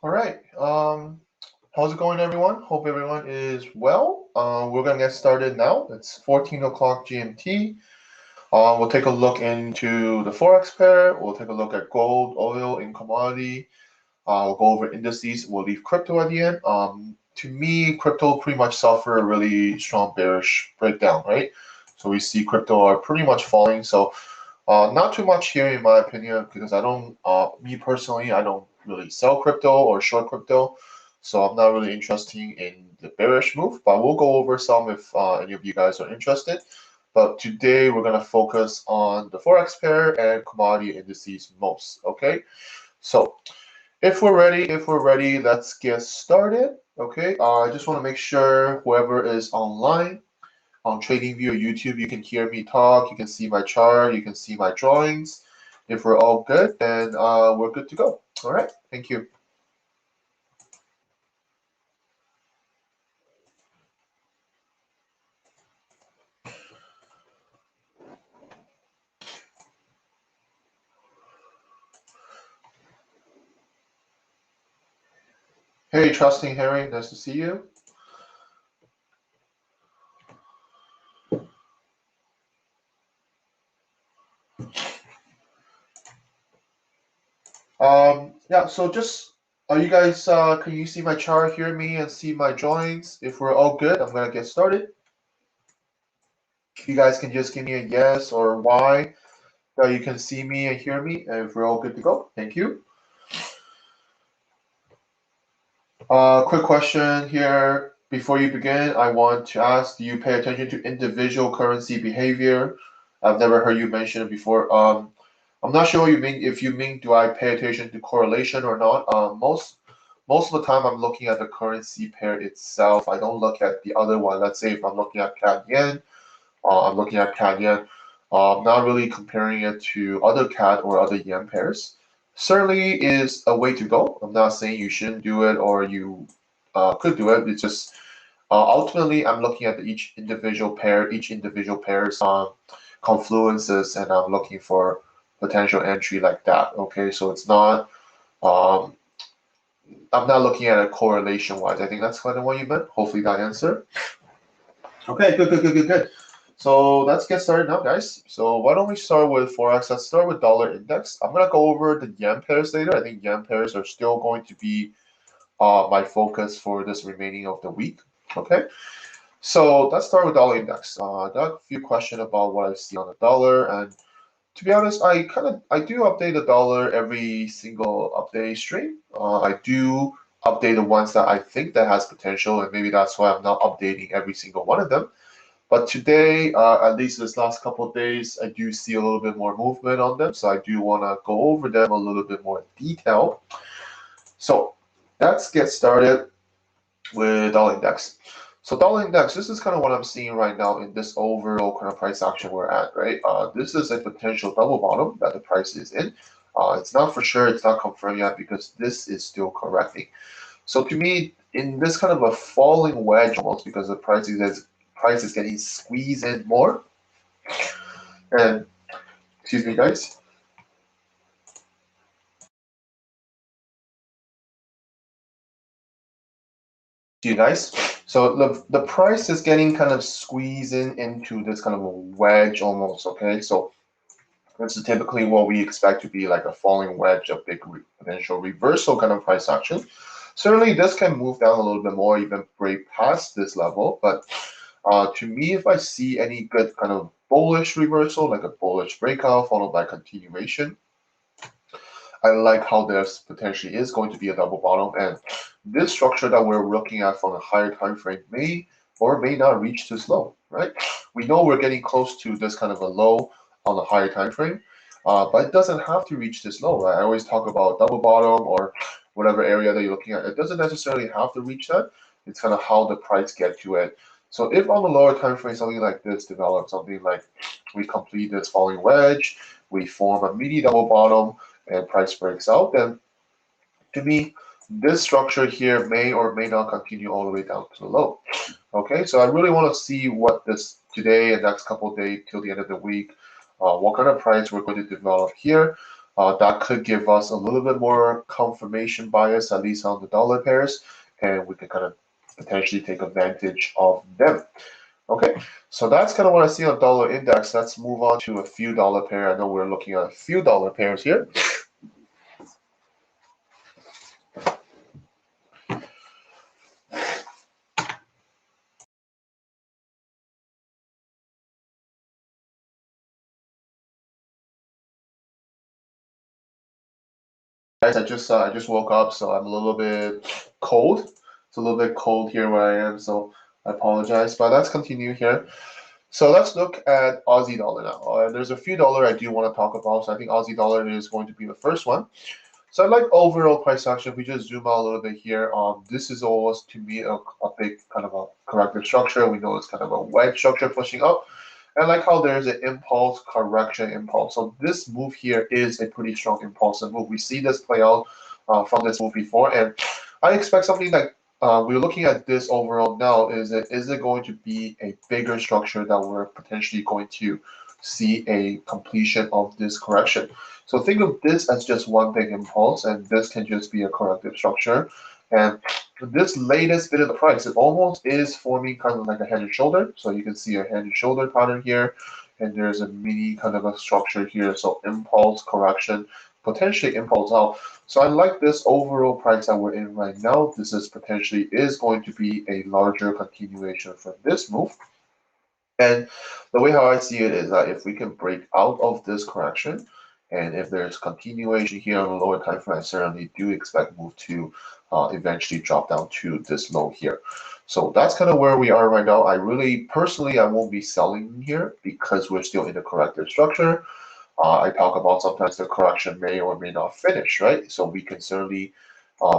All right. How's it going, everyone? Hope everyone is well. We're gonna get started now. It's 14 o'clock GMT. We'll take a look into the Forex pair. We'll take a look at gold, oil, and commodity. We'll go over indices. We'll leave crypto at the end. To me, crypto pretty much suffered a really strong bearish breakdown, right? So we see crypto are pretty much falling. So not too much here in my opinion, because I don't, me personally, I don't really sell crypto or short crypto. So I'm not really interested in the bearish move, but we'll go over some if any of you guys are interested. But today we're going to focus on the Forex pair and commodity indices most, okay? So if we're ready, let's get started, okay? I just want to make sure whoever is online, on TradingView or YouTube, you can hear me talk, you can see my chart, you can see my drawings. If we're all good, then we're good to go. All right, thank you. Hey, Trusting Harry, nice to see you. Yeah, so just, are you guys, can you see my chart, hear me, and see my drawings? If we're all good, I'm gonna get started. You guys can just give me a yes or Y that you can see me and hear me, and if we're all good to go, thank you. Quick question here. Before you begin, I want to ask, do you pay attention to individual currency behavior? I've never heard you mention it before. I'm not sure what you mean. If you mean, do I pay attention to correlation or not? Most of the time, I'm looking at the currency pair itself. I don't look at the other one. Let's say if I'm looking at CAD Yen, I'm looking at CAD Yen. I'm not really comparing it to other CAD or other Yen pairs. Certainly is a way to go. I'm not saying you shouldn't do it or you could do it. It's just ultimately I'm looking at each individual pair's confluences, and I'm looking for potential entry like that. Okay, so it's not. I'm not looking at it correlation wise. I think that's kind of what you meant. Hopefully that answered. Okay, good. So let's get started now, guys. So why don't we start with Forex? Let's start with dollar index. I'm gonna go over the yen pairs later. I think yen pairs are still going to be my focus for this remaining of the week. Okay. So let's start with dollar index. I got a few questions about what I see on the dollar, and to be honest, I do update the dollar every single update stream. I do update the ones that I think that has potential, and maybe that's why I'm not updating every single one of them. But today, at least this last couple of days, I do see a little bit more movement on them. So I do want to go over them a little bit more in detail. So let's get started with dollar index. So dollar index, this is kind of what I'm seeing right now in this overall kind of price action we're at, right? This is a potential double bottom that the price is in. It's not for sure, it's not confirmed yet because this is still correcting. So to me, in this kind of a falling wedge almost, because the price is getting squeezed in more. And excuse me, guys. You guys. So the price is getting kind of squeezing into this kind of a wedge almost. Okay, so this is typically what we expect to be like a falling wedge, a big potential reversal kind of price action. Certainly, this can move down a little bit more, even break past this level. But to me, if I see any good kind of bullish reversal, like a bullish breakout followed by continuation, I like how there's potentially is going to be a double bottom, and this structure that we're looking at from a higher time frame may or may not reach this low, right? We know we're getting close to this kind of a low on the higher time frame, but it doesn't have to reach this low, right? I always talk about double bottom or whatever area that you're looking at. It doesn't necessarily have to reach that. It's kind of how the price get to it. So if on the lower time frame something like this develops, something like we complete this falling wedge, we form a mini double bottom, and price breaks out, then to me, this structure here may or may not continue all the way down to the low. Okay, so I really want to see what this today and next couple of days till the end of the week, what kind of price we're going to develop here. that could give us a little bit more confirmation bias, at least on the dollar pairs, and we can kind of potentially take advantage of them. Okay, so that's kind of what I see on dollar index. Let's move on to a few dollar pair. I know we're looking at a few dollar pairs here. Guys, I just woke up, so I'm a little bit cold. It's a little bit cold here where I am, so I apologize. But let's continue here. So let's look at Aussie dollar now. There's a few dollar I do want to talk about. So I think Aussie dollar is going to be the first one. So I like overall price action. If we just zoom out a little bit here, this is always to me a big kind of a corrective structure. We know it's kind of a wedge structure pushing up. I like how there's an impulse, correction, impulse. So this move here is a pretty strong impulsive move. We see this play out from this move before, and I expect something like we're looking at this overall now. Is it going to be a bigger structure that we're potentially going to see a completion of this correction? So think of this as just one big impulse, and this can just be a corrective structure. And this latest bit of the price, it almost is forming kind of like a head and shoulder. So you can see a head and shoulder pattern here, and there's a mini kind of a structure here. So impulse, correction, potentially impulse out. So I like this overall price that we're in right now. This is potentially is going to be a larger continuation from this move. And the way how I see it is that if we can break out of this correction, and if there's continuation here on the lower time frame, I certainly do expect move to eventually drop down to this low here. So that's kind of where we are right now. I really, personally, I won't be selling here because we're still in a corrective structure. I talk about sometimes the correction may or may not finish, right? So we can certainly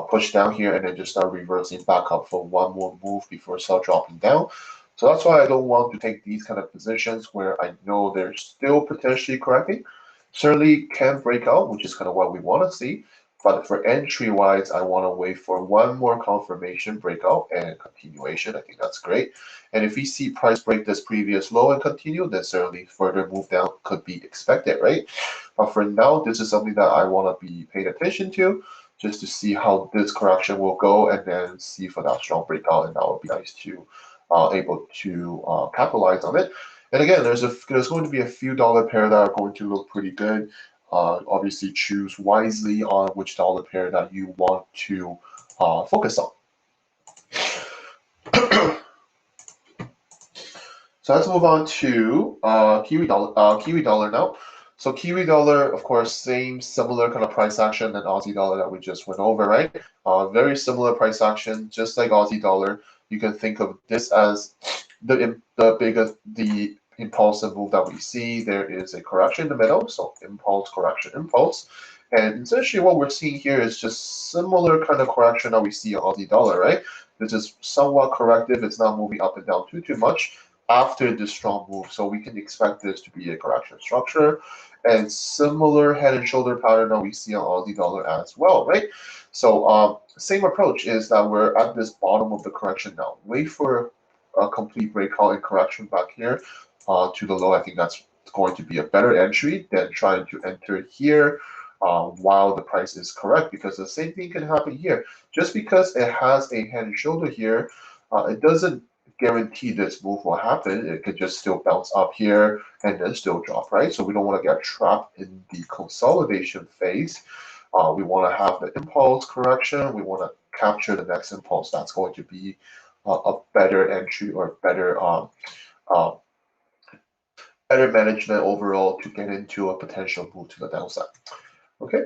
push down here and then just start reversing back up for one more move before start dropping down. So that's why I don't want to take these kind of positions where I know they're still potentially correcting. Certainly can break out, which is kind of what we want to see. But for entry wise, I want to wait for one more confirmation breakout and continuation. I think that's great. And if we see price break this previous low and continue, then certainly further move down could be expected, right? But for now, this is something that I want to be paying attention to, just to see how this correction will go, and then see for that strong breakout, and that would be nice to able to capitalize on it. And again, there's going to be a few dollar pair that are going to look pretty good. Obviously, choose wisely on which dollar pair that you want to focus on. So let's move on to Kiwi Dollar now. So Kiwi Dollar, of course, similar kind of price action than Aussie Dollar that we just went over, right? Very similar price action, just like Aussie Dollar. You can think of this as the impulsive move that we see. There is a correction in the middle, so impulse, correction, impulse. And essentially what we're seeing here is just similar kind of correction that we see on Aussie Dollar, right? This is somewhat corrective. It's not moving up and down too much after this strong move. So we can expect this to be a correction structure and similar head and shoulder pattern that we see on Aussie Dollar as well, right? So same approach is that we're at this bottom of the correction now. Wait for a complete breakout and correction back here to the low. I think that's going to be a better entry than trying to enter here while the price is correct, because the same thing can happen here. Just because it has a head and shoulder here, it doesn't guarantee this move will happen. It could just still bounce up here and then still drop, right? So we don't want to get trapped in the consolidation phase. We want to have the impulse correction. We want to capture the next impulse. That's going to be a better entry or better better management overall to get into a potential move to the downside. Okay,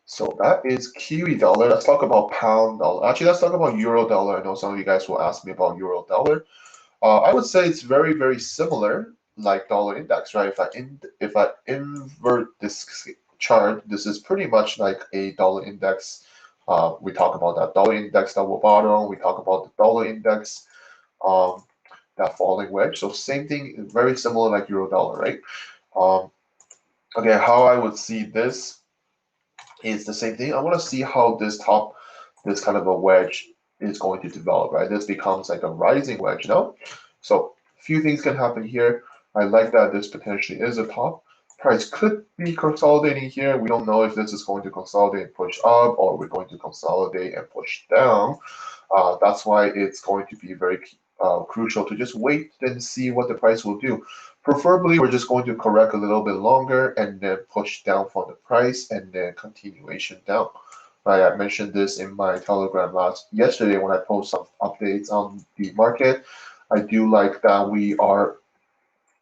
so that is Kiwi Dollar. Let's talk about Pound Dollar. Actually, let's talk about Euro Dollar. I know some of you guys will ask me about Euro Dollar. I would say it's very similar like dollar index, right? If I invert this chart, this is pretty much like a dollar index. We talk about that dollar index double bottom. We talk about the dollar index, that falling wedge. So same thing, very similar like Euro Dollar, right? Again, how I would see this is the same thing. I want to see how this kind of a wedge is going to develop, right? This becomes like a rising wedge now. So a few things can happen here. I like that this potentially is a top. price could be consolidating here. We don't know if this is going to consolidate and push up, or we're going to consolidate and push down. That's why it's going to be very crucial to just wait and see what the price will do. Preferably, we're just going to correct a little bit longer and then push down for the price and then continuation down. Right, I mentioned this in my Telegram yesterday when I post some updates on the market. I do like that we are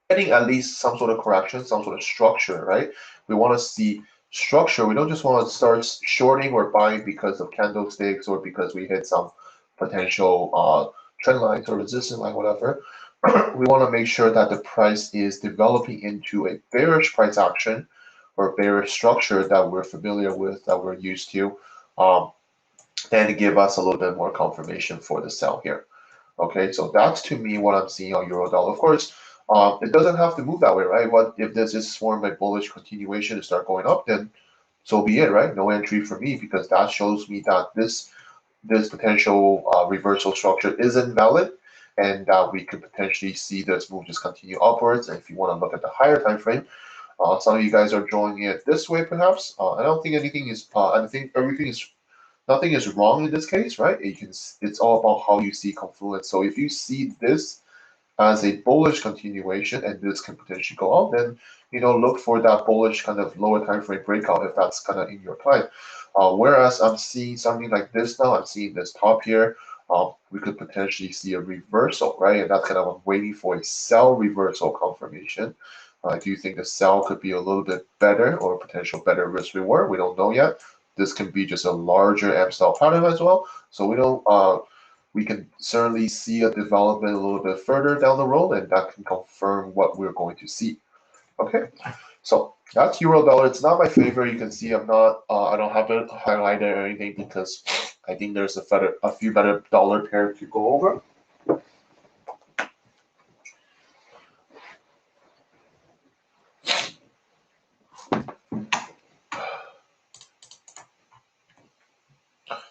getting at least some sort of correction, some sort of structure, right? We want to see structure. We don't just want to start shorting or buying because of candlesticks or because we hit some potential trend lines or resistance line, whatever. We want to make sure that the price is developing into a bearish price action or bearish structure that we're familiar with, that we're used to, and give us a little bit more confirmation for the sell here. Okay, so that's to me what I'm seeing on euro dollar. Of course, it doesn't have to move that way, right? What if this is formed by bullish continuation to start going up, then so be it, right? No entry for me, because that shows me that this potential reversal structure isn't valid, and we could potentially see this move just continue upwards. And if you want to look at the higher time frame, some of you guys are drawing it this way, perhaps. I don't think anything is. I think nothing is wrong in this case, right? It's all about how you see confluence. So if you see this as a bullish continuation and this can potentially go up, then look for that bullish kind of lower time frame breakout if that's kind of in your plan. Whereas I'm seeing something like this now, I'm seeing this top here. We could potentially see a reversal, right? And that's kind of, I'm waiting for a sell reversal confirmation. I do think the sell could be a little bit better, or potential better risk reward. We don't know yet. This can be just a larger M style pattern as well. So we can certainly see a development a little bit further down the road, and that can confirm what we're going to see. Okay, so that's euro dollar. It's not my favorite. You can see I don't have it highlighted or anything because I think there's a few better dollar pair to go over.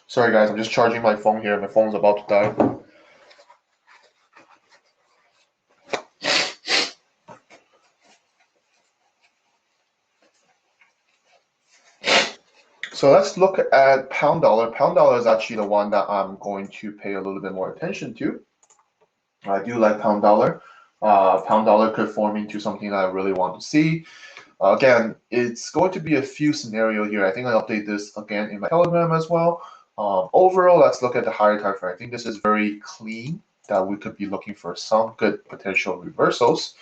Sorry guys, I'm just charging my phone here. My phone's about to die. So let's look at pound dollar. Pound dollar is actually the one that I'm going to pay a little bit more attention to. I do like pound dollar. Pound dollar could form into something that I really want to see. Again, it's going to be a few scenarios here. I think I'll update this again in my Telegram as well. Overall, let's look at the higher time frame. I think this is very clean, that we could be looking for some good potential reversals.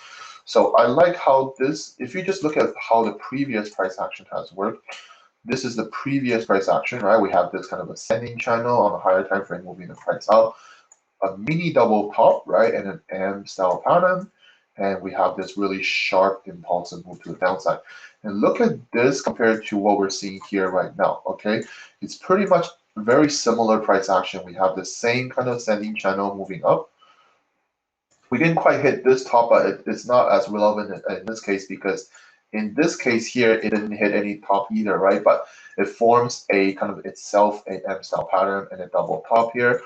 So I like how this, if you just look at how the previous price action has worked, this is the previous price action, right? We have this kind of ascending channel on the higher time frame moving the price up, a mini double top, right, and an M style pattern, and we have this really sharp impulsive move to the downside. And look at this compared to what we're seeing here right now. Okay, it's pretty much very similar price action. We have the same kind of ascending channel moving up. We didn't quite hit this top, but it's not as relevant in this case, because in this case here, it didn't hit any top either, right? But it forms a kind of itself a M style pattern and a double top here.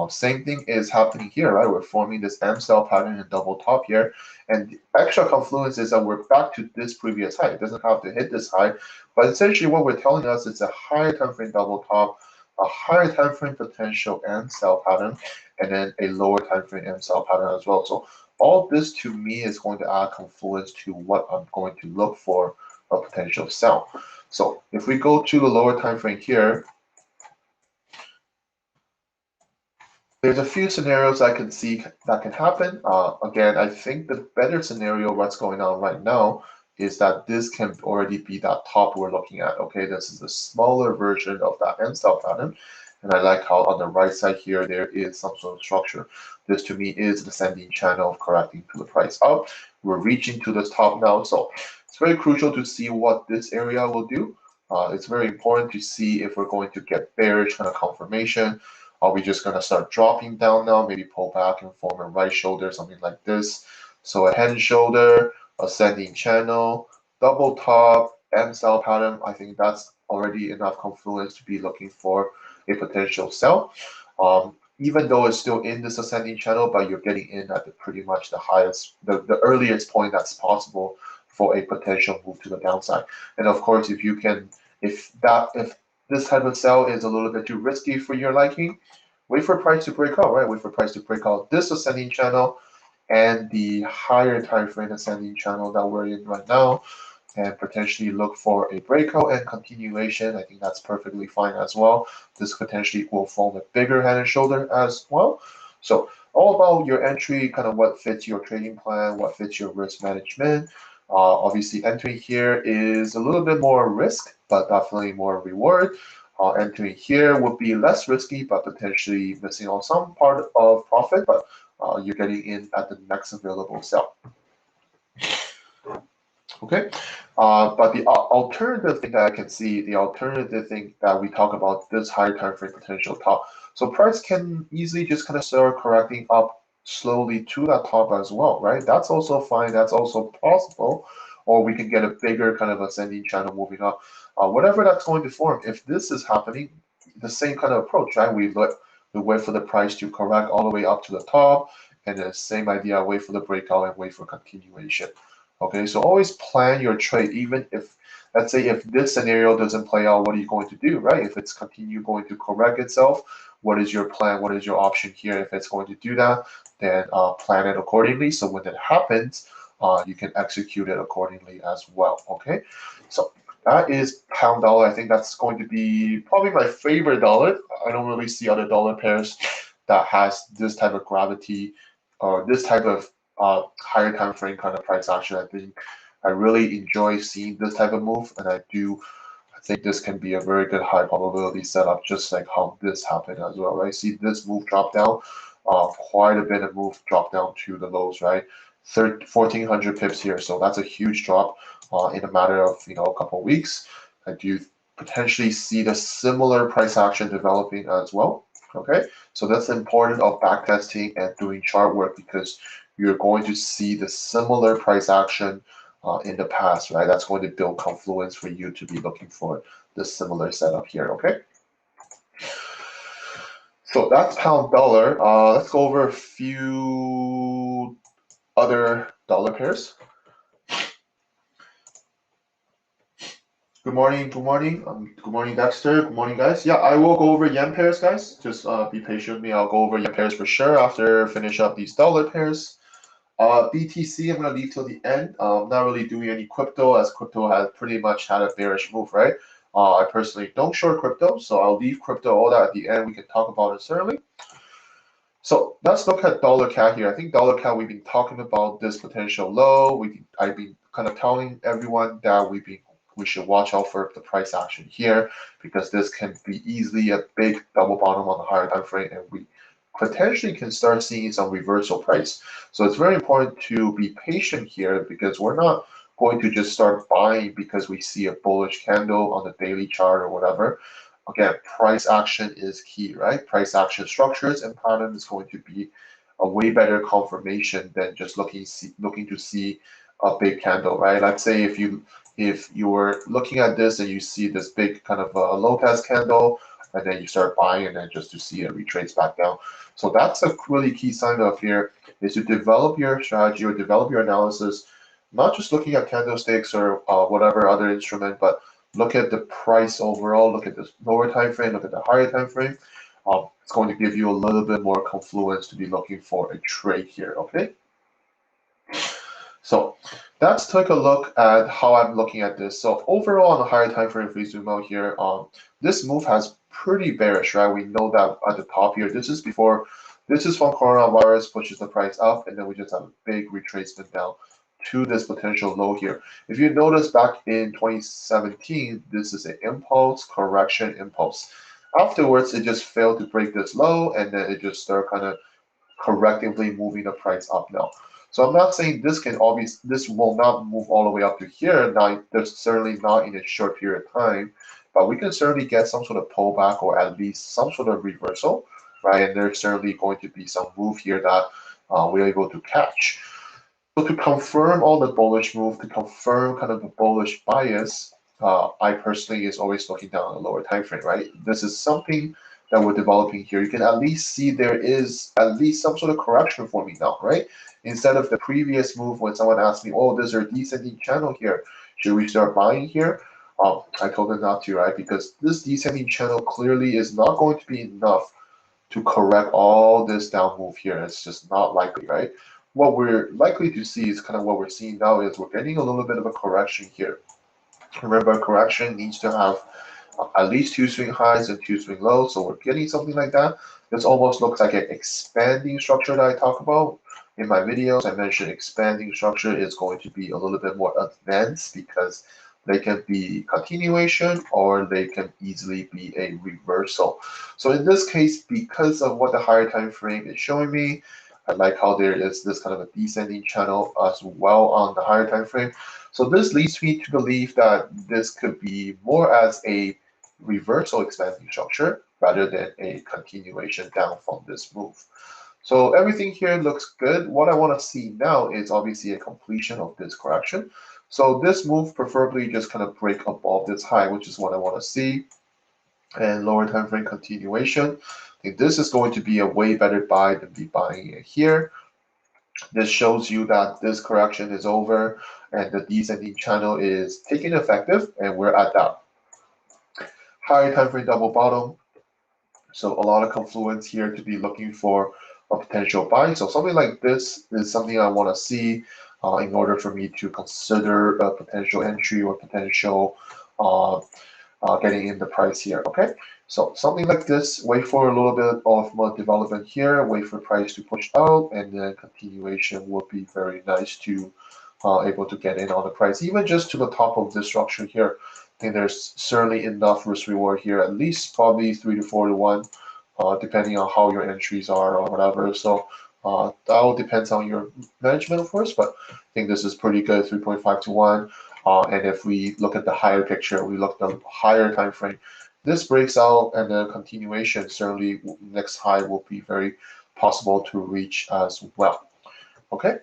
Same thing is happening here, right? We're forming this M style pattern and double top here. And the extra confluence is that we're back to this previous high. It doesn't have to hit this high, but essentially what we're telling us is a higher time frame double top, a higher time frame potential M style pattern, and then a lower time frame M style pattern as well. So all this to me is going to add confluence to what I'm going to look for a potential sell. So if we go to the lower time frame here, there's a few scenarios I can see that can happen. Again, I think the better scenario, what's going on right now, is that this can already be that top we're looking at. Okay, this is a smaller version of that M style pattern. And I like how on the right side here, there is some sort of structure. This to me is the ascending channel of correcting to the price up. We're reaching to this top now. So it's very crucial to see what this area will do. It's very important to see if we're going to get bearish kind of confirmation. Are we just going to start dropping down now, maybe pull back and form a right shoulder, something like this. So a head and shoulder, ascending channel, double top, M style pattern. I think that's already enough confluence to be looking for a potential sell. Even though it's still in this ascending channel, but you're getting in at pretty much the highest, the earliest point that's possible for a potential move to the downside. And of course, if this type of sell is a little bit too risky for your liking, wait for price to break out, right? Wait for price to break out this ascending channel and the higher time frame ascending channel that we're in right now, and potentially look for a breakout and continuation. I think that's perfectly fine as well. This potentially will form a bigger head and shoulder as well. So all about your entry, kind of what fits your trading plan, what fits your risk management. Obviously, entering here is a little bit more risk, but definitely more reward. Entering here would be less risky, but potentially missing on some part of profit, but you're getting in at the next available sell. Okay, but the alternative thing that I can see, the alternative thing that we talk about, this higher time frame potential top. So price can easily just kind of start correcting up slowly to that top as well, right? That's also fine. That's also possible. Or we can get a bigger kind of ascending channel moving up. Whatever that's going to form, if this is happening, the same kind of approach, right? We wait for the price to correct all the way up to the top, and the same idea, wait for the breakout and wait for continuation. Okay, so always plan your trade, even if, let's say, if this scenario doesn't play out, what are you going to do, right? If it's going to correct itself, what is your plan? What is your option here? If it's going to do that, then plan it accordingly. So when it happens, you can execute it accordingly as well. Okay, so that is pound dollar. I think that's going to be probably my favorite dollar. I don't really see other dollar pairs that has this type of gravity or this type of higher time frame kind of price action. I think I really enjoy seeing this type of move, and I think this can be a very good high probability setup, just like how this happened as well, right? See this move drop down, quite a bit of move drop down to the lows, right? 1,400 pips here, so that's a huge drop in a matter of a couple of weeks. I do potentially see the similar price action developing as well. Okay, so that's important of backtesting and doing chart work, because you're going to see the similar price action in the past, right? That's going to build confluence for you to be looking for the similar setup here, okay? So that's pound dollar. Let's go over a few other dollar pairs. Good morning, good morning. Good morning, Dexter. Good morning, guys. Yeah, I will go over yen pairs, guys. Just be patient with me. I'll go over yen pairs for sure after finish up these dollar pairs. BTC, I'm going to leave till the end. Not really doing any crypto, as crypto has pretty much had a bearish move, right? I personally don't short crypto, so I'll leave crypto all that at the end. We can talk about it certainly. So let's look at dollar CAD here. I think dollar CAD, we've been talking about this potential low. I've been kind of telling everyone that we should watch out for the price action here, because this can be easily a big double bottom on the higher time frame, and we potentially can start seeing some reversal price. So it's very important to be patient here, because we're not going to just start buying because we see a bullish candle on the daily chart or whatever. Again, price action is key, right? Price action structures and pattern is going to be a way better confirmation than just looking to see a big candle, right? Let's say if you were looking at this and you see this big kind of low test candle, and then you start buying, and then just to see it retrace back down. So that's a really key sign of here, is to develop your strategy or develop your analysis, not just looking at candlesticks or whatever other instrument, but look at the price overall, look at the lower time frame, look at the higher time frame. It's going to give you a little bit more confluence to be looking for a trade here, okay? So let's take a look at how I'm looking at this. So overall on the higher time frame, if we zoom out here, this move has pretty bearish, right? We know that at the top here, this is from coronavirus pushes the price up, and then we just have a big retracement down to this potential low here. If you notice back in 2017, this is an impulse, correction impulse. Afterwards, it just failed to break this low, and then it just started kind of correctively moving the price up now. So I'm not saying this will not move all the way up to here. Now, there's certainly not in a short period of time, but we can certainly get some sort of pullback or at least some sort of reversal, right? And there's certainly going to be some move here that we're able to catch. So to confirm all the bullish move, to confirm kind of the bullish bias, I personally is always looking down at a lower time frame, right? This is something that we're developing here, you can at least see there is at least some sort of correction forming now, right? Instead of the previous move when someone asked me, oh, there's a descending channel here, should we start buying here? I told them not to, right? Because this descending channel clearly is not going to be enough to correct all this down move here. It's just not likely, right? What we're likely to see is kind of what we're seeing now is we're getting a little bit of a correction here. Remember, a correction needs to have at least 2 swing highs and 2 swing lows. So we're getting something like that. This almost looks like an expanding structure that I talk about. In my videos, I mentioned expanding structure is going to be a little bit more advanced because they can be continuation or they can easily be a reversal. So in this case, because of what the higher time frame is showing me, I like how there is this kind of a descending channel as well on the higher time frame. So this leads me to believe that this could be more as a reversal expanding structure rather than a continuation down from this move. So everything here looks good. What I want to see now is obviously a completion of this correction. So this move preferably just kind of break above this high, which is what I want to see. And lower time frame continuation. I think this is going to be a way better buy than be buying it here. This shows you that this correction is over and the descending channel is taking effective, and we're at that higher time frame double bottom. So a lot of confluence here to be looking for a potential buy. So something like this is something I want to see in order for me to consider a potential entry or potential getting in the price here. Okay, so something like this, wait for a little bit of more development here, wait for price to push out, and then continuation would be very nice to able to get in on the price, even just to the top of this structure here. I think there's certainly enough risk reward here, at least probably 3 to 4 to 1, depending on how your entries are or whatever. So that all depends on your management, of course, but I think this is pretty good, 3.5 to 1. And if we look at the higher picture, we look at the higher time frame, this breaks out and the continuation, certainly next high will be very possible to reach as well. Okay.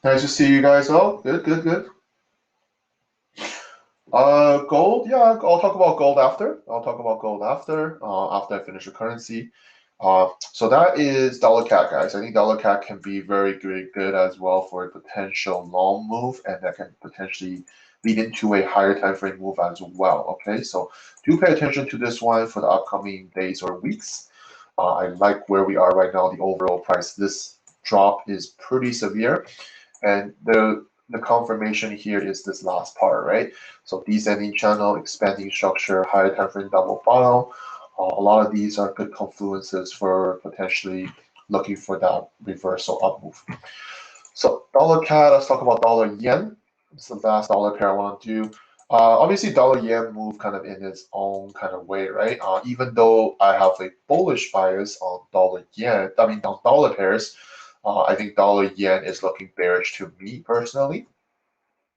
Nice to see you guys all. Good, good, good. Gold, yeah, I'll talk about gold after. I'll talk about gold after I finish the currency. So that is dollar CAD, guys. I think dollar CAD can be very good as well for a potential long move, and that can potentially lead into a higher time frame move as well. Okay, so do pay attention to this one for the upcoming days or weeks. I like where we are right now, the overall price. This drop is pretty severe, and the confirmation here is this last part, right? So descending channel, expanding structure, higher time frame double bottom. A lot of these are good confluences for potentially looking for that reversal up move. So dollar CAD, let's talk about dollar yen. It's the last dollar pair I want to do. Obviously, dollar yen move kind of in its own kind of way, right? Even though I have a bullish bias on dollar yen, I mean on dollar pairs, I think dollar yen is looking bearish to me personally.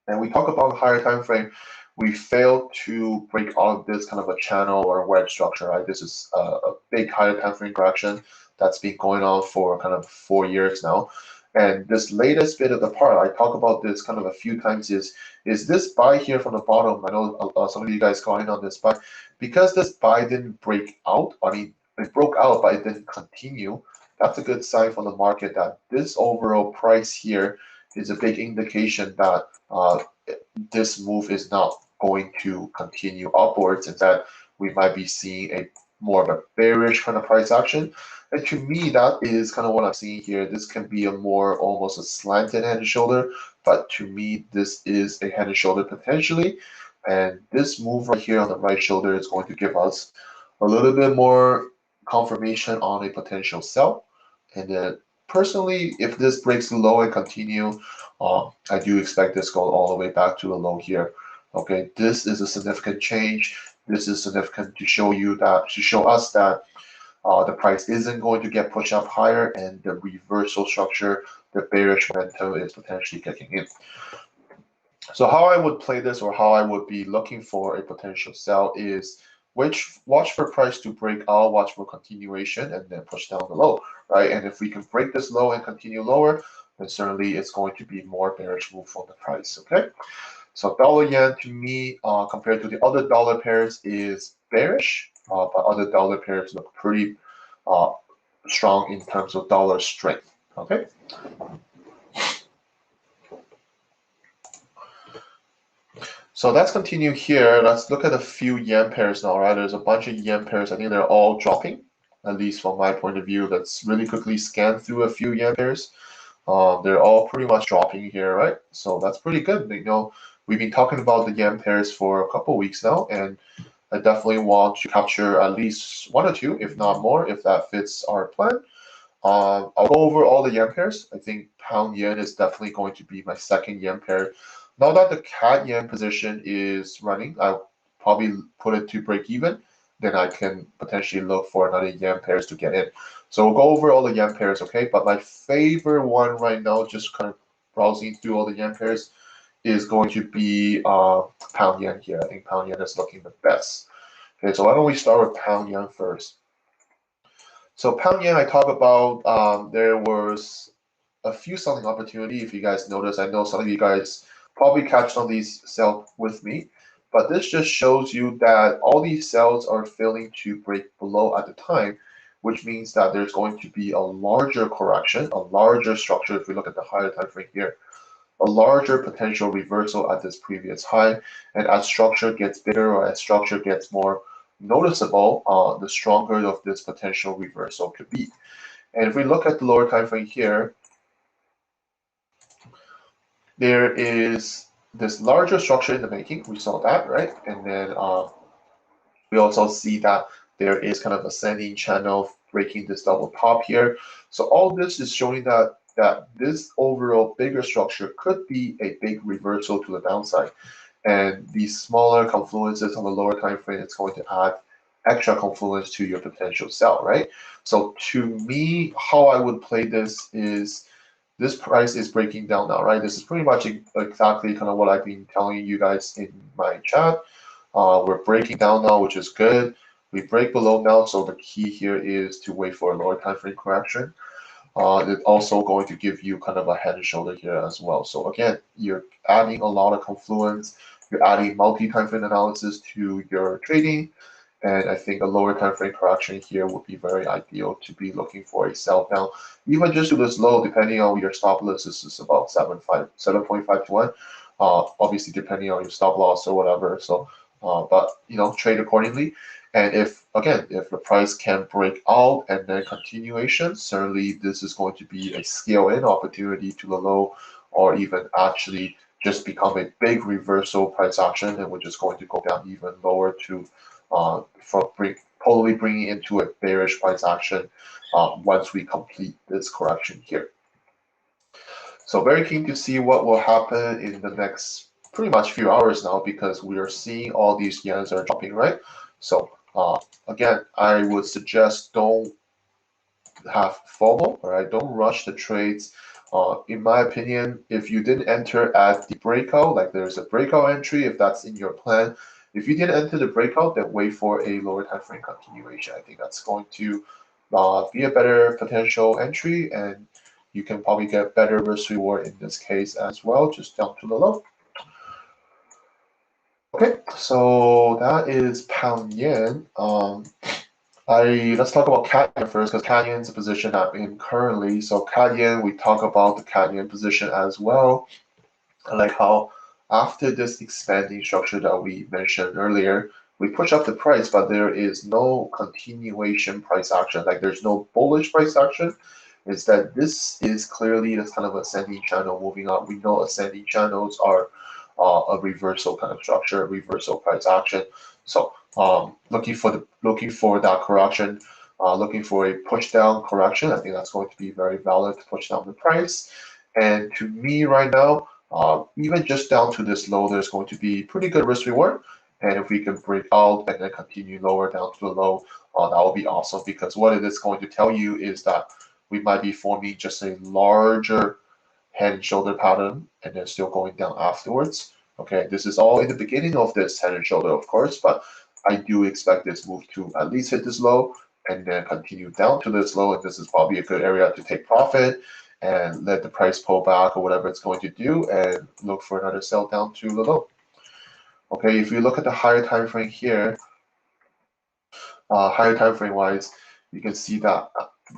And we talk about higher time frame. We failed to break out of this kind of a channel or wedge structure, right? This is a big higher time frame correction that's been going on for kind of 4 years now. And this latest bit of the part, I talk about this kind of a few times, is this buy here from the bottom. I know some of you guys going on this, but because this buy didn't break out, I mean, it broke out, but it didn't continue. That's a good sign for the market that this overall price here is a big indication that this move is not going to continue upwards, and that we might be seeing a more of a bearish kind of price action. And to me, that is kind of what I'm seeing here. This can be a more almost a slanted head and shoulder, but to me, this is a head and shoulder potentially. And this move right here on the right shoulder is going to give us a little bit more confirmation on a potential sell. And then personally, if this breaks the low and continue, I do expect this go all the way back to the low here. Okay, this is a significant change. This is significant to show you that, to show us that the price isn't going to get pushed up higher, and the reversal structure, the bearish momentum is potentially kicking in. So how I would play this, or how I would be looking for a potential sell, is watch for price to break out, watch for continuation, and then push down the low, right? And if we can break this low and continue lower, then certainly it's going to be more bearish move on the price, okay? So dollar yen to me, compared to the other dollar pairs, is bearish, but other dollar pairs look pretty strong in terms of dollar strength, okay? So let's continue here. Let's look at a few yen pairs now, right? There's a bunch of yen pairs. I think they're all dropping, at least from my point of view. Let's really quickly scan through a few yen pairs. They're all pretty much dropping here, right? So that's pretty good. You know, we've been talking about the yen pairs for a couple weeks now, and I definitely want to capture at least one or two, if not more, if that fits our plan. I'll go over all the yen pairs. I think pound yen is definitely going to be my second yen pair. Now that the CAD yen position is running, I'll probably put it to break even. Then I can potentially look for another yen pairs to get in. So we'll go over all the yen pairs, okay? But my favorite one right now, just kind of browsing through all the yen pairs, is going to be pound yen here. I think pound yen is looking the best. Okay, so why don't we start with pound yen first? So pound yen, I talk about there was a few selling opportunity. If you guys notice, I know some of you guys probably catch on these sell with me, but this just shows you that all these cells are failing to break below at the time, which means that there's going to be a larger correction, a larger structure. If we look at the higher time frame here, a larger potential reversal at this previous high, and as structure gets bigger, or as structure gets more noticeable, the stronger of this potential reversal could be. And if we look at the lower time frame here, there is this larger structure in the making. We saw that, right? And then we also see that there is kind of ascending channel breaking this double top here. So all this is showing that this overall bigger structure could be a big reversal to the downside. And these smaller confluences on the lower time frame, it's going to add extra confluence to your potential sell, right? So to me, how I would play this is, this price is breaking down now, right? This is pretty much exactly kind of what I've been telling you guys in my chat. We're breaking down now, which is good. We break below now, so the key here is to wait for a lower time frame correction. It's also going to give you kind of a head and shoulder here as well. So again, you're adding a lot of confluence. You're adding multi-time frame analysis to your trading. And I think a lower time frame correction here would be very ideal to be looking for a sell down. Even just to this low, depending on your stop loss, this is about 7.5 to 1. Obviously, depending on your stop loss or whatever. So, but you know, trade accordingly. And if the price can break out and then continuation, certainly this is going to be a scale in opportunity to the low, or even actually just become a big reversal price action, and we're just going to go down even lower to totally bringing into a bearish price action once we complete this correction here. So very keen to see what will happen in the next pretty much few hours now, because we are seeing all these yens are dropping, right? So again, I would suggest don't have FOMO, all right? Don't rush the trades. In my opinion, if you didn't enter at the breakout, like there's a breakout entry, if that's in your plan, if you didn't enter the breakout, then wait for a lower time frame continuation. I think that's going to be a better potential entry, and you can probably get better risk reward in this case as well, just down to the low. Okay, so that is pound yen. Let's talk about CAD yen first, because CAD yen's a position I'm in currently. So CAD yen, we talk about the CAD yen position as well. I like how after this expanding structure that we mentioned earlier, we push up the price, but there is no continuation price action. Like there's no bullish price action. Instead, this is clearly this kind of ascending channel moving up. We know ascending channels are a reversal kind of structure, reversal price action. So looking for that correction, looking for a push down correction. I think that's going to be very valid to push down the price. And to me right now, even just down to this low, there's going to be pretty good risk reward. And if we can break out and then continue lower down to the low, that will be awesome, because what it is going to tell you is that we might be forming just a larger head and shoulder pattern and then still going down afterwards. Okay, this is all in the beginning of this head and shoulder, of course, but I do expect this move to at least hit this low and then continue down to this low, and this is probably a good area to take profit and let the price pull back or whatever it's going to do and look for another sell down to the low. Okay, if you look at the higher time frame here, higher time frame wise, you can see that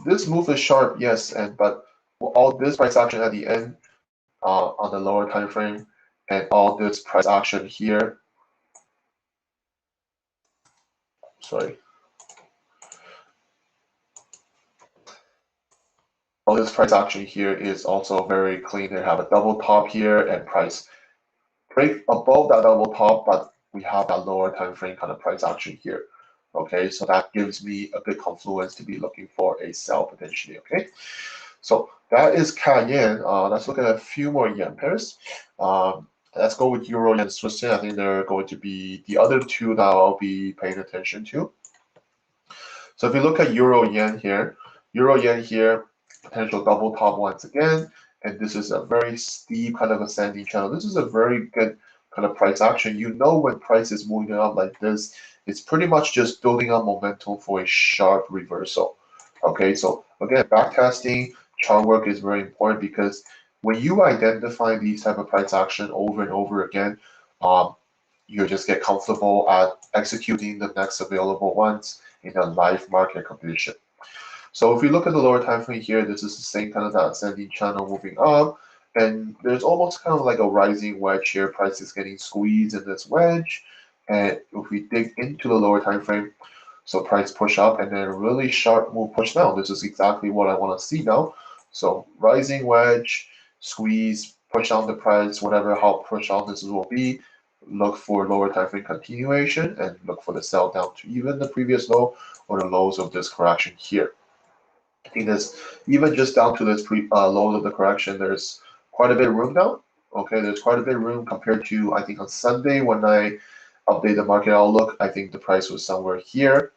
this move is sharp, yes, but all this price action at the end on the lower time frame and all this price action here, sorry, all this price action here is also very clean. They have a double top here and price break above that double top, but we have that lower time frame kind of price action here. Okay, so that gives me a good confluence to be looking for a sell potentially. Okay, so that is CAD Yen. Let's look at a few more yen pairs. Let's go with Euro Yen, Swiss Yen. I think they're going to be the other two that I'll be paying attention to. So if you look at Euro Yen here, potential double top once again, and this is a very steep kind of ascending channel. This is a very good kind of price action. You know, when price is moving up like this, it's pretty much just building up momentum for a sharp reversal. Okay, so again, backtesting, chart work is very important, because when you identify these type of price action over and over again, you just get comfortable at executing the next available ones in a live market condition. So if you look at the lower time frame here, this is the same kind of that ascending channel moving up, and there's almost kind of like a rising wedge here. Price is getting squeezed in this wedge, and if we dig into the lower time frame, so price push up and then a really sharp move push down. This is exactly what I want to see now. So rising wedge, squeeze, push down the price, whatever how push down this will be. Look for lower time frame continuation and look for the sell down to even the previous low or the lows of this correction here. I think there's even just down to this lows of the correction, there's quite a bit of room now. Okay, there's quite a bit of room compared to, I think on Sunday when I update the market outlook, I think the price was somewhere here.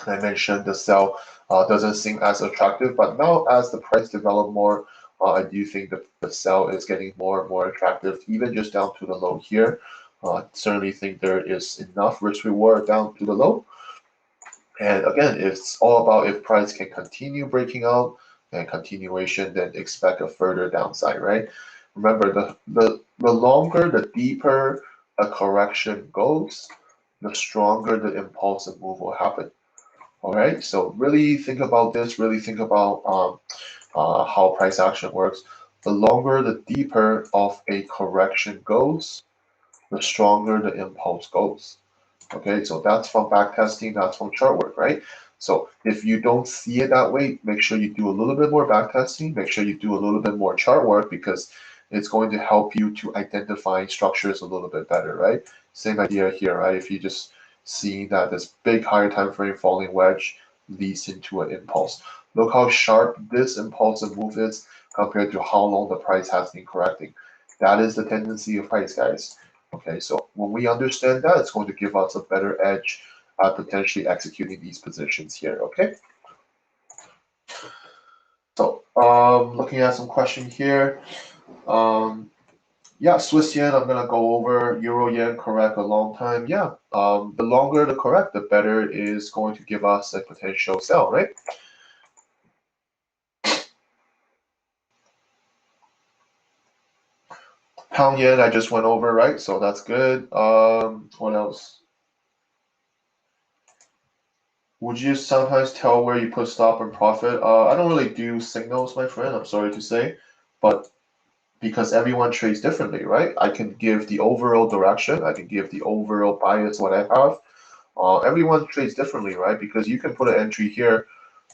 I mentioned the sell doesn't seem as attractive, but now as the price develop more, I do think that the sell is getting more and more attractive, even just down to the low here. I certainly think there is enough risk reward down to the low. And again, it's all about if price can continue breaking out and continuation, then expect a further downside, right? Remember, the longer, the deeper a correction goes, the stronger the impulsive move will happen. All right, so really think about this, really think about how price action works. The longer, the deeper of a correction goes, the stronger the impulse goes. Okay, so that's from backtesting, that's from chart work, right? So if you don't see it that way, make sure you do a little bit more backtesting, make sure you do a little bit more chart work, because it's going to help you to identify structures a little bit better, right? Same idea here, right? If you just see that this big higher time frame falling wedge leads into an impulse. Look how sharp this impulsive move is compared to how long the price has been correcting. That is the tendency of price, guys. Okay, so when we understand that, it's going to give us a better edge at potentially executing these positions here, okay? So looking at some question here. Yeah, Swiss yen, I'm gonna go over. Euro yen correct a long time. Yeah, the longer the correct, the better it is going to give us a potential sell, right? Pound yen, I just went over, right? So that's good. What else? Would you sometimes tell where you put stop and profit? I don't really do signals, my friend. I'm sorry to say, but because everyone trades differently, right? I can give the overall direction. I can give the overall bias what I have. Everyone trades differently, right? Because you can put an entry here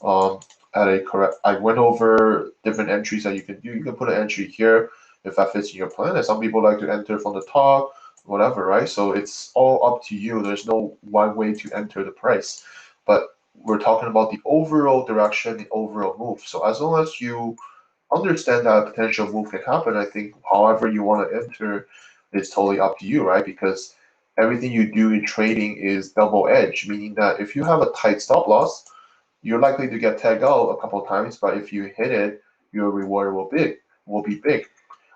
at a correct. I went over different entries that you can do. You can put an entry here if that fits in your plan. And some people like to enter from the top, whatever, right? So it's all up to you. There's no one way to enter the price, but we're talking about the overall direction, the overall move. So as long as you understand that a potential move can happen, I think however you want to enter is totally up to you, right? Because everything you do in trading is double-edged, meaning that if you have a tight stop loss, you're likely to get tagged out a couple of times, but if you hit it, your reward will be big.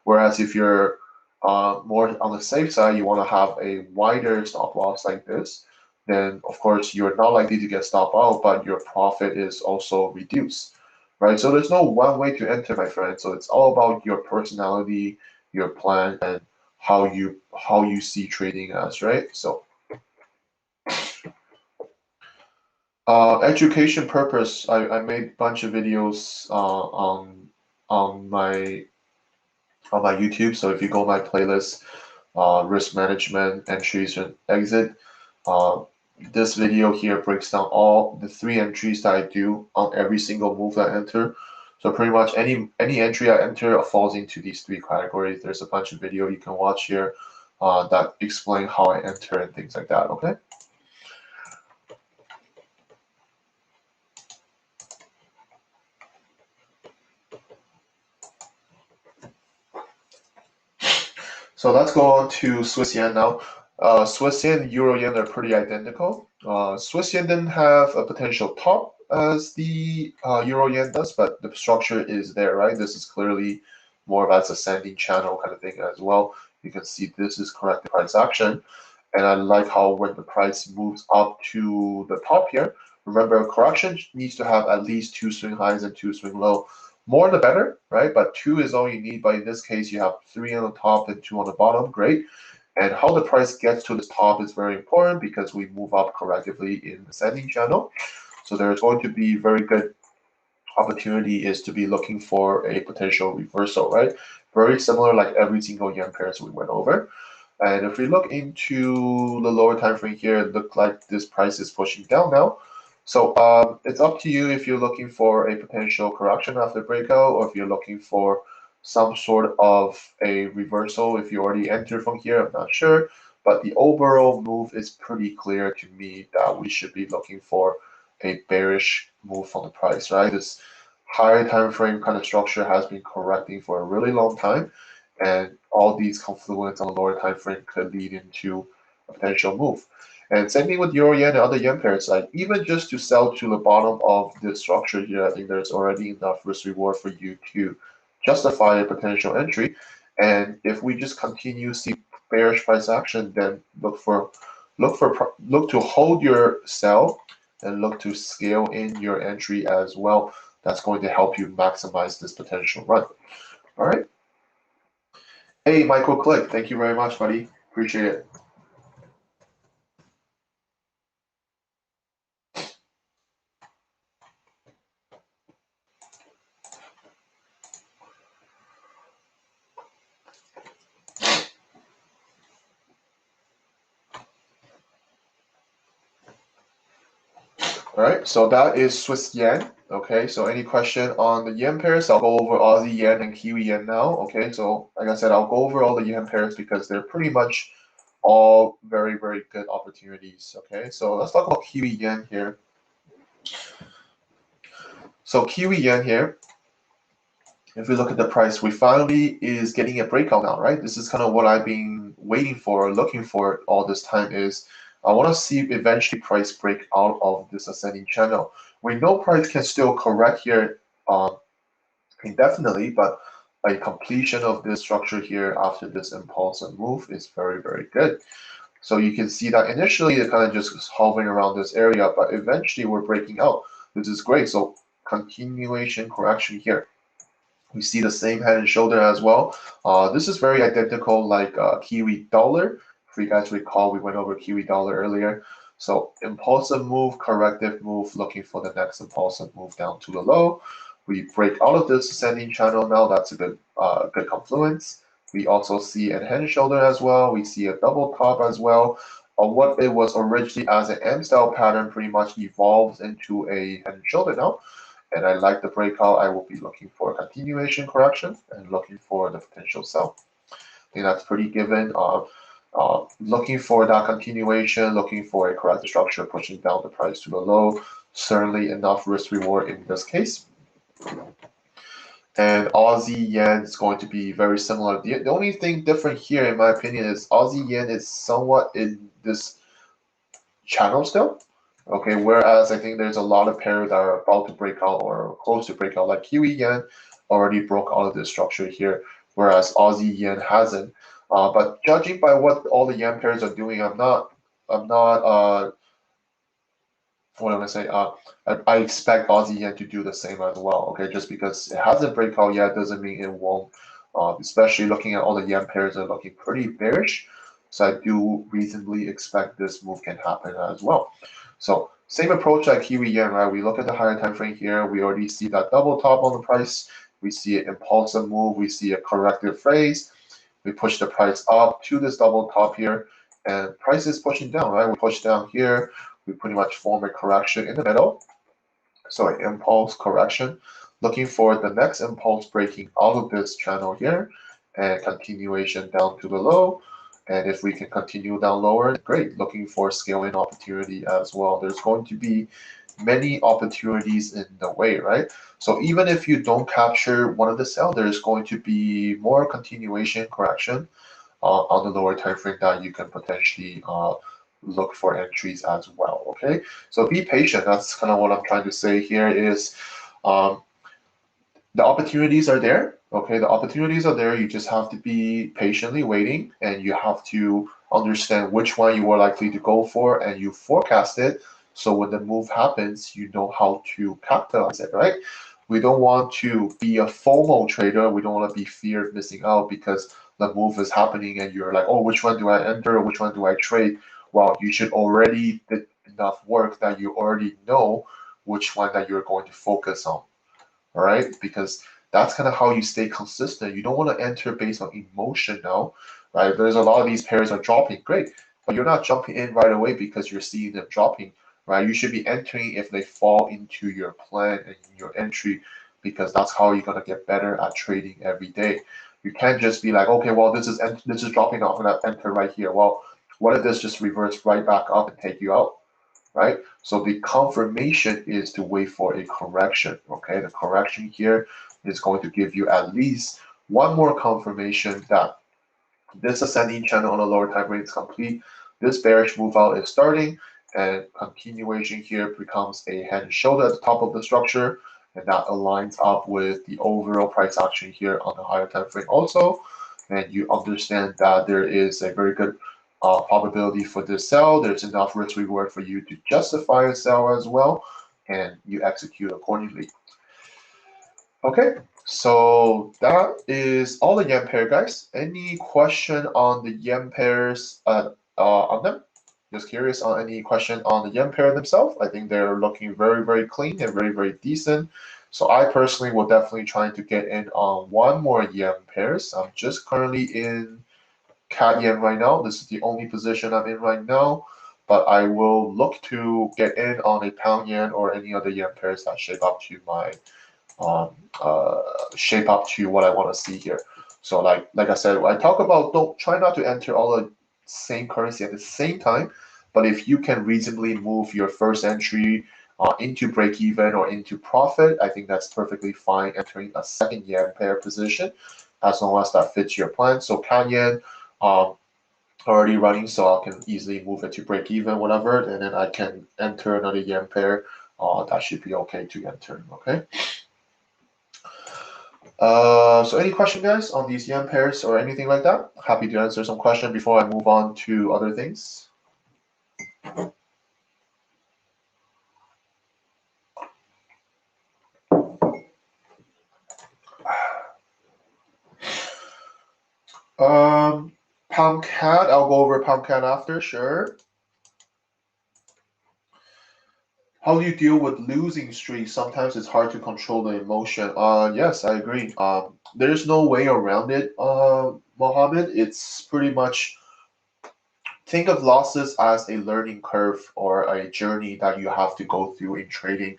Whereas if you're more on the safe side, you want to have a wider stop loss like this, then of course you're not likely to get stopped out, but your profit is also reduced, right? So there's no one way to enter, my friend. So it's all about your personality, your plan, and how you see trading as, right? So education purpose, I made a bunch of videos on my YouTube. So if you go my playlist, risk management, entries and exit, uh, this video here breaks down all the 3 entries that I do on every single move that I enter. So pretty much any entry I enter falls into these 3 categories. There's a bunch of video you can watch here that explain how I enter and things like that. Okay. So let's go on to Swiss yen now. Swiss yen and Euro yen are pretty identical. Swiss yen didn't have a potential top as the Euro yen does, but the structure is there, right? This is clearly more of as ascending channel kind of thing as well. You can see this is corrective price action. And I like how when the price moves up to the top here, remember a correction needs to have at least 2 swing highs and 2 swing low. More the better, right? But 2 is all you need. But in this case, you have 3 on the top and 2 on the bottom. Great. And how the price gets to the top is very important because we move up correctively in the ascending channel. So there's going to be very good opportunity is to be looking for a potential reversal, right? Very similar like every single yen pairs we went over. And if we look into the lower time frame here, it looks like this price is pushing down now. So it's up to you if you're looking for a potential correction after breakout, or if you're looking for some sort of a reversal. If you already entered from here, I'm not sure. But the overall move is pretty clear to me that we should be looking for a bearish move from the price, right? This higher time frame kind of structure has been correcting for a really long time, and all these confluence on the lower time frame could lead into a potential move. And same thing with Euro Yen and other yen pairs. Like even just to sell to the bottom of this structure here, I think there's already enough risk reward for you to justify a potential entry. And if we just continue to see bearish price action, then look to hold your sell and look to scale in your entry as well. That's going to help you maximize this potential run. All right. Hey, Michael Click, thank you very much, buddy. Appreciate it. All right, so that is Swiss yen. Okay, so any question on the yen pairs? I'll go over Aussie yen and Kiwi yen now. Okay, so like I said, I'll go over all the yen pairs because they're pretty much all very, very good opportunities. Okay, so let's talk about Kiwi yen here. So Kiwi yen here, if we look at the price, we finally is getting a breakout now, right? This is kind of what I've been waiting for, looking for all this time is I want to see if eventually price break out of this ascending channel. We know price can still correct here indefinitely, but a completion of this structure here after this impulsive move is very, very good. So you can see that initially it kind of just hovering around this area, but eventually we're breaking out, which is great. So continuation correction here. We see the same head and shoulder as well. This is very identical like Kiwi Dollar. If you guys recall, we went over Kiwi Dollar earlier. So impulsive move, corrective move, looking for the next impulsive move down to the low. We break out of this ascending channel now. That's a good good confluence. We also see a head and shoulder as well. We see a double top as well. What it was originally as an M style pattern pretty much evolves into a head and shoulder now. And I like the breakout. I will be looking for a continuation correction and looking for the potential sell. I think that's pretty given. Looking for that continuation, looking for a corrective structure, pushing down the price to the low. Certainly enough risk reward in this case. And Aussie Yen is going to be very similar. The only thing different here, in my opinion, is Aussie Yen is somewhat in this channel still. Okay, whereas I think there's a lot of pairs that are about to break out or close to break out, like Kiwi Yen already broke out of this structure here, whereas Aussie Yen hasn't. But judging by what all the yen pairs are doing, I'm not what am I say? I expect Aussie Yen to do the same as well. Okay, just because it hasn't break out yet doesn't mean it won't. Especially looking at all the yen pairs are looking pretty bearish, so I do reasonably expect this move can happen as well. So same approach like Kiwi Yen, right? We look at the higher time frame here. We already see that double top on the price. We see an impulsive move. We see a corrective phase. We push the price up to this double top here, and price is pushing down, right? We push down here. We pretty much form a correction in the middle. So an impulse correction, looking for the next impulse breaking out of this channel here and continuation down to the low. And if we can continue down lower, great. Looking for scaling opportunity as well. There's going to be many opportunities in the way, right? So even if you don't capture one of the sell, there's going to be more continuation correction on the lower time frame that you can potentially look for entries as well. Okay, so be patient. That's kind of what I'm trying to say here is um, the opportunities are there. Okay, the opportunities are there. You just have to be patiently waiting, and you have to understand which one you are likely to go for, and you forecast it. So when the move happens, you know how to capitalize it, right? We don't want to be a FOMO trader. We don't want to be fear of missing out because the move is happening and you're like, oh, which one do I enter? Which one do I trade? Well, you should already did enough work that you already know which one that you're going to focus on. All right, because that's kind of how you stay consistent. You don't want to enter based on emotion now, right? There's a lot of these pairs are dropping, great, but you're not jumping in right away because you're seeing them dropping, right? You should be entering if they fall into your plan and your entry, because that's how you're gonna get better at trading every day. You can't just be like, okay, well, this is dropping off and I enter right here. Well, what if this just reverts right back up and take you out? Right? So the confirmation is to wait for a correction, okay? The correction here is going to give you at least one more confirmation that this ascending channel on the lower time frame is complete. This bearish move out is starting, and continuation here becomes a head and shoulder at the top of the structure, and that aligns up with the overall price action here on the higher time frame also. And you understand that there is a very good probability for this sell. There's enough risk reward for you to justify a sell as well, and you execute accordingly. Okay, so that is all the yen pair, guys. Any question on the yen pairs on them? Just curious on any question on the yen pair themselves. I think they're looking very, very clean and very, very decent. So I personally will definitely try to get in on one more yen pairs. I'm just currently in CAD yen right now. This is the only position I'm in right now, but I will look to get in on a pound yen or any other yen pairs that shape up to my shape up to what I want to see here. So like I said, I talk about don't try not to enter all the same currency at the same time, but if you can reasonably move your first entry into break even or into profit, I think that's perfectly fine entering a second yen pair position as long as that fits your plan. So CAD yen already running, so I can easily move it to break even, whatever, and then I can enter another yen pair. That should be okay to enter. Okay. So any question, guys, on these yen pairs or anything like that? Happy to answer some question before I move on to other things. Pound CAD, I'll go over pound CAD after, sure. How do you deal with losing streaks? Sometimes it's hard to control the emotion. Yes, I agree. There's no way around it, Mohammed. It's pretty much think of losses as a learning curve or a journey that you have to go through in trading.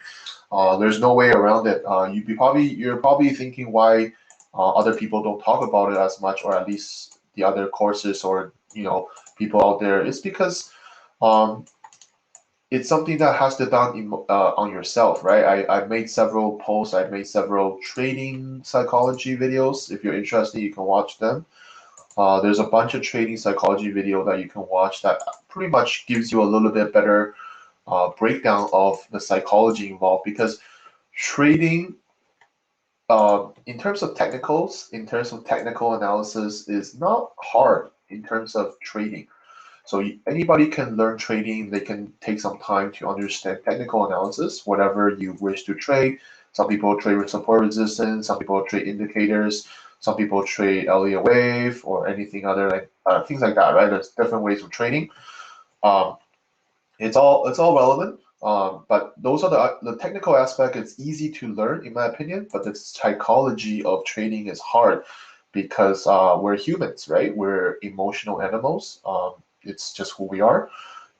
There's no way around it. You're probably thinking why other people don't talk about it as much, or at least the other courses or people out there. It's because um, it's something that has to done on yourself, right? I made several posts, I made several trading psychology videos. If you're interested, you can watch them. There's a bunch of trading psychology video that you can watch that pretty much gives you a little bit better breakdown of the psychology involved, because trading in terms of technicals, in terms of technical analysis, is not hard in terms of trading. So anybody can learn trading. They can take some time to understand technical analysis, whatever you wish to trade. Some people trade with support resistance. Some people trade indicators. Some people trade Elliott wave or anything other like things like that, right? There's different ways of trading. Um, it's all relevant. But those are the technical aspect. It's easy to learn, in my opinion. But the psychology of trading is hard because we're humans, right? We're emotional animals. It's just who we are.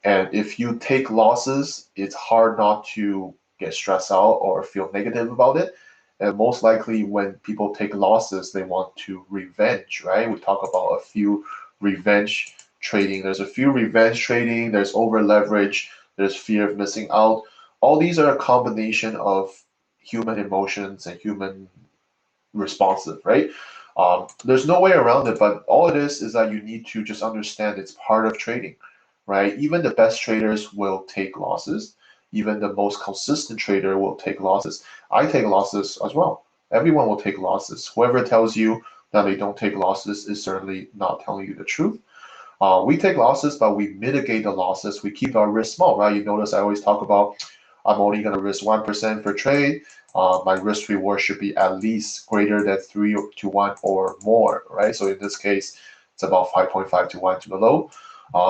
And if you take losses, it's hard not to get stressed out or feel negative about it. And most likely, when people take losses, they want to revenge, right? We talk about a few revenge trading. There's a few revenge trading. There's over leverage. There's fear of missing out. All these are a combination of human emotions and human responsive, right? There's no way around it, but all it is that you need to just understand it's part of trading, right? Even the best traders will take losses. Even the most consistent trader will take losses. I take losses as well. Everyone will take losses. Whoever tells you that they don't take losses is certainly not telling you the truth. We take losses, but we mitigate the losses. We keep our risk small, right? You notice I always talk about I'm only going to risk 1% per trade. My risk reward should be at least greater than 3 to 1 or more, right? So in this case, it's about 5.5 to 1 to the low.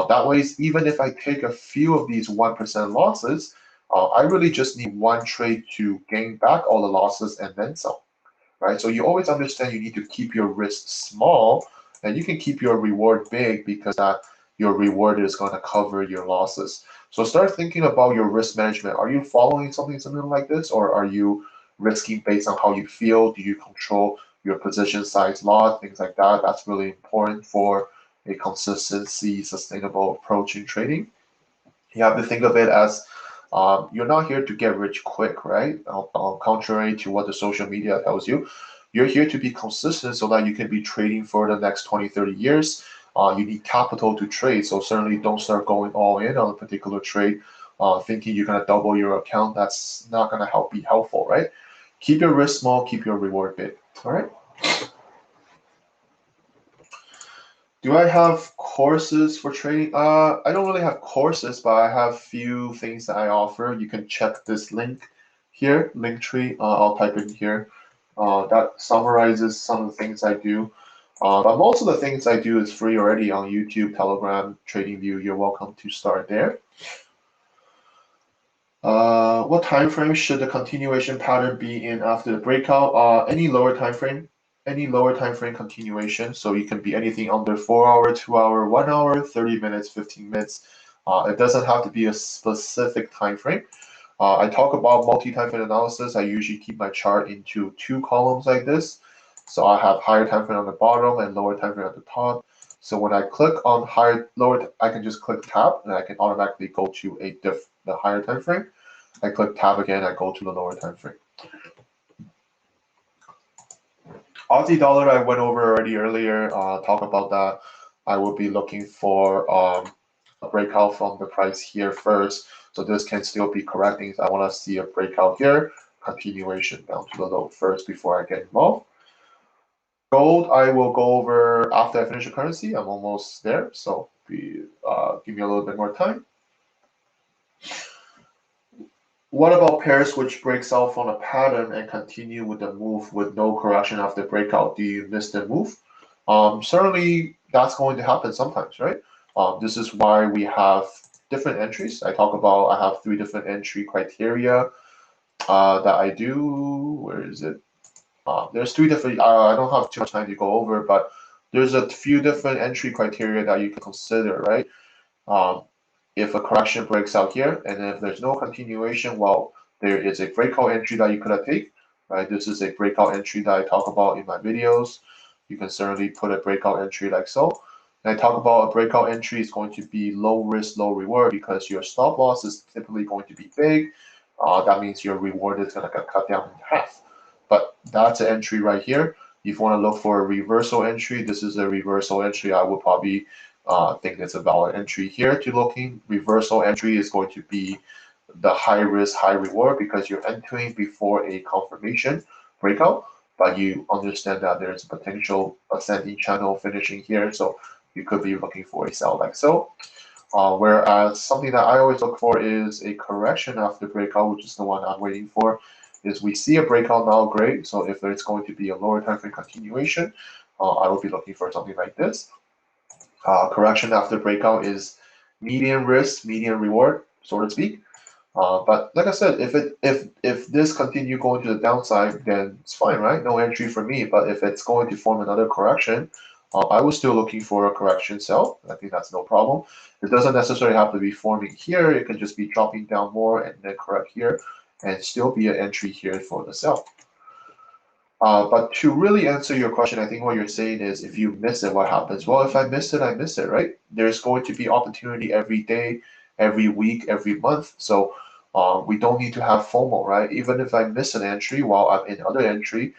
That way, even if I take a few of these 1% losses, I really just need one trade to gain back all the losses and then some, right? So you always understand you need to keep your risk small, and you can keep your reward big because that your reward is going to cover your losses. So start thinking about your risk management. Are you following something like this, or are you risking based on how you feel? Do you control your position size lot, things like that? That's really important for a consistency, sustainable approach in trading. You have to think of it as you're not here to get rich quick, right? Contrary to what the social media tells you, you're here to be consistent so that you can be trading for the next 20, 30 years. You need capital to trade, so certainly don't start going all in on a particular trade, thinking you're going to double your account. That's not going to be helpful, right? Keep your risk small, keep your reward big. All right. Do I have courses for trading? I don't really have courses, but I have few things that I offer. You can check this link here, Linktree. I'll type in here. That summarizes some of the things I do. But most of the things I do is free already on YouTube, Telegram, TradingView. You're welcome to start there. What time frame should the continuation pattern be in after the breakout? Any lower time frame continuation. So you can be anything under 4 hour, 2 hour, 1 hour, 30 minutes, 15 minutes. It doesn't have to be a specific time frame. I talk about multi-time frame analysis. I usually keep my chart into 2 columns like this. So I have higher time frame on the bottom and lower time frame at the top. So when I click on lower, I can just click tab and I can automatically go to the higher time frame. I click tab again, I go to the lower time frame. Aussie Dollar, I went over already earlier. Talk about that. I will be looking for a breakout from the price here first. So this can still be correcting. So I want to see a breakout here, continuation down to the low first before I get involved. Gold, I will go over after I finish the currency. I'm almost there, so give me a little bit more time. What about pairs which breaks out from a pattern and continue with the move with no correction after breakout? Do you miss the move? Certainly, that's going to happen sometimes, right? This is why we have different entries. I have 3 different entry criteria that I do. Where is it? There's 3 different. I don't have too much time to go over, but there's a few different entry criteria that you can consider, right? If a correction breaks out here, and if there's no continuation, well, there is a breakout entry that you could take, right? This is a breakout entry that I talk about in my videos. You can certainly put a breakout entry like so. And I talk about a breakout entry is going to be low risk, low reward because your stop loss is typically going to be big. That means your reward is going to get cut down in half. But that's an entry right here. If you want to look for a reversal entry, this is a reversal entry. I would probably think it's a valid entry here to looking. Reversal entry is going to be the high risk, high reward because you're entering before a confirmation breakout, but you understand that there's a potential ascending channel finishing here. So you could be looking for a sell like so. Whereas something that I always look for is a correction after breakout, which is the one I'm waiting for. Is we see a breakout now, great. So if there's going to be a lower time frame continuation, I will be looking for something like this. Correction after breakout is medium risk, medium reward, so to speak. But like I said, if this continue going to the downside, then it's fine, right? No entry for me. But if it's going to form another correction, I was still looking for a correction sell. I think that's no problem. It doesn't necessarily have to be forming here. It can just be dropping down more and then correct here, and still be an entry here for the sell. But to really answer your question, I think what you're saying is if you miss it, what happens? Well, if I miss it, I miss it, right? There's going to be opportunity every day, every week, every month. So we don't need to have FOMO, right? Even if I miss an entry while I'm in other entry,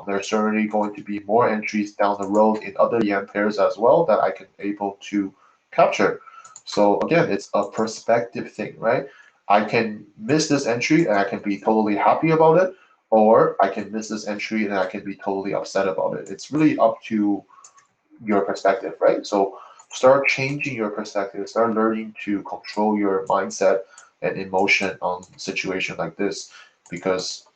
there's certainly going to be more entries down the road in other yen pairs as well that I can able to capture. So again, it's a perspective thing, right? I can miss this entry and I can be totally happy about it, or I can miss this entry and I can be totally upset about it. It's really up to your perspective, right? So start changing your perspective, start learning to control your mindset and emotion on a situation like this, because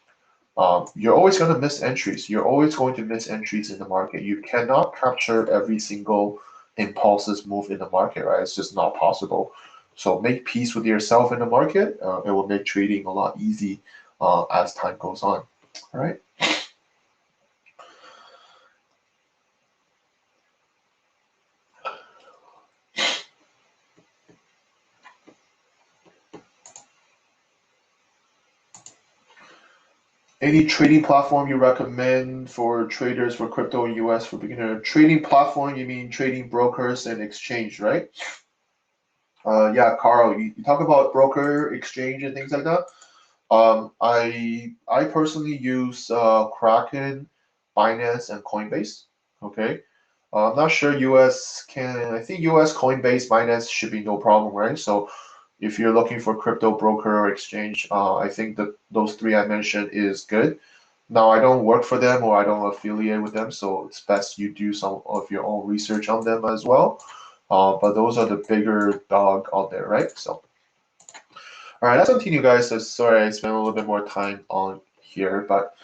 you're always going to miss entries. You're always going to miss entries in the market. You cannot capture every single impulsive move in the market, right? It's just not possible. So make peace with yourself in the market. It will make trading a lot easy as time goes on. All right. Any trading platform you recommend for traders for crypto in US for beginner? Trading platform, you mean trading brokers and exchange, right? Yeah, Carl, you talk about broker, exchange, and things like that. I personally use Kraken, Binance, and Coinbase. Okay. I'm not sure US can. I think US Coinbase, Binance should be no problem, right? So if you're looking for crypto broker or exchange, I think that those three I mentioned is good. Now I don't work for them or I don't affiliate with them, so it's best you do some of your own research on them as well. But those are the bigger dog out there, right? So. All right, let's continue, guys. So sorry I spent a little bit more time on here, but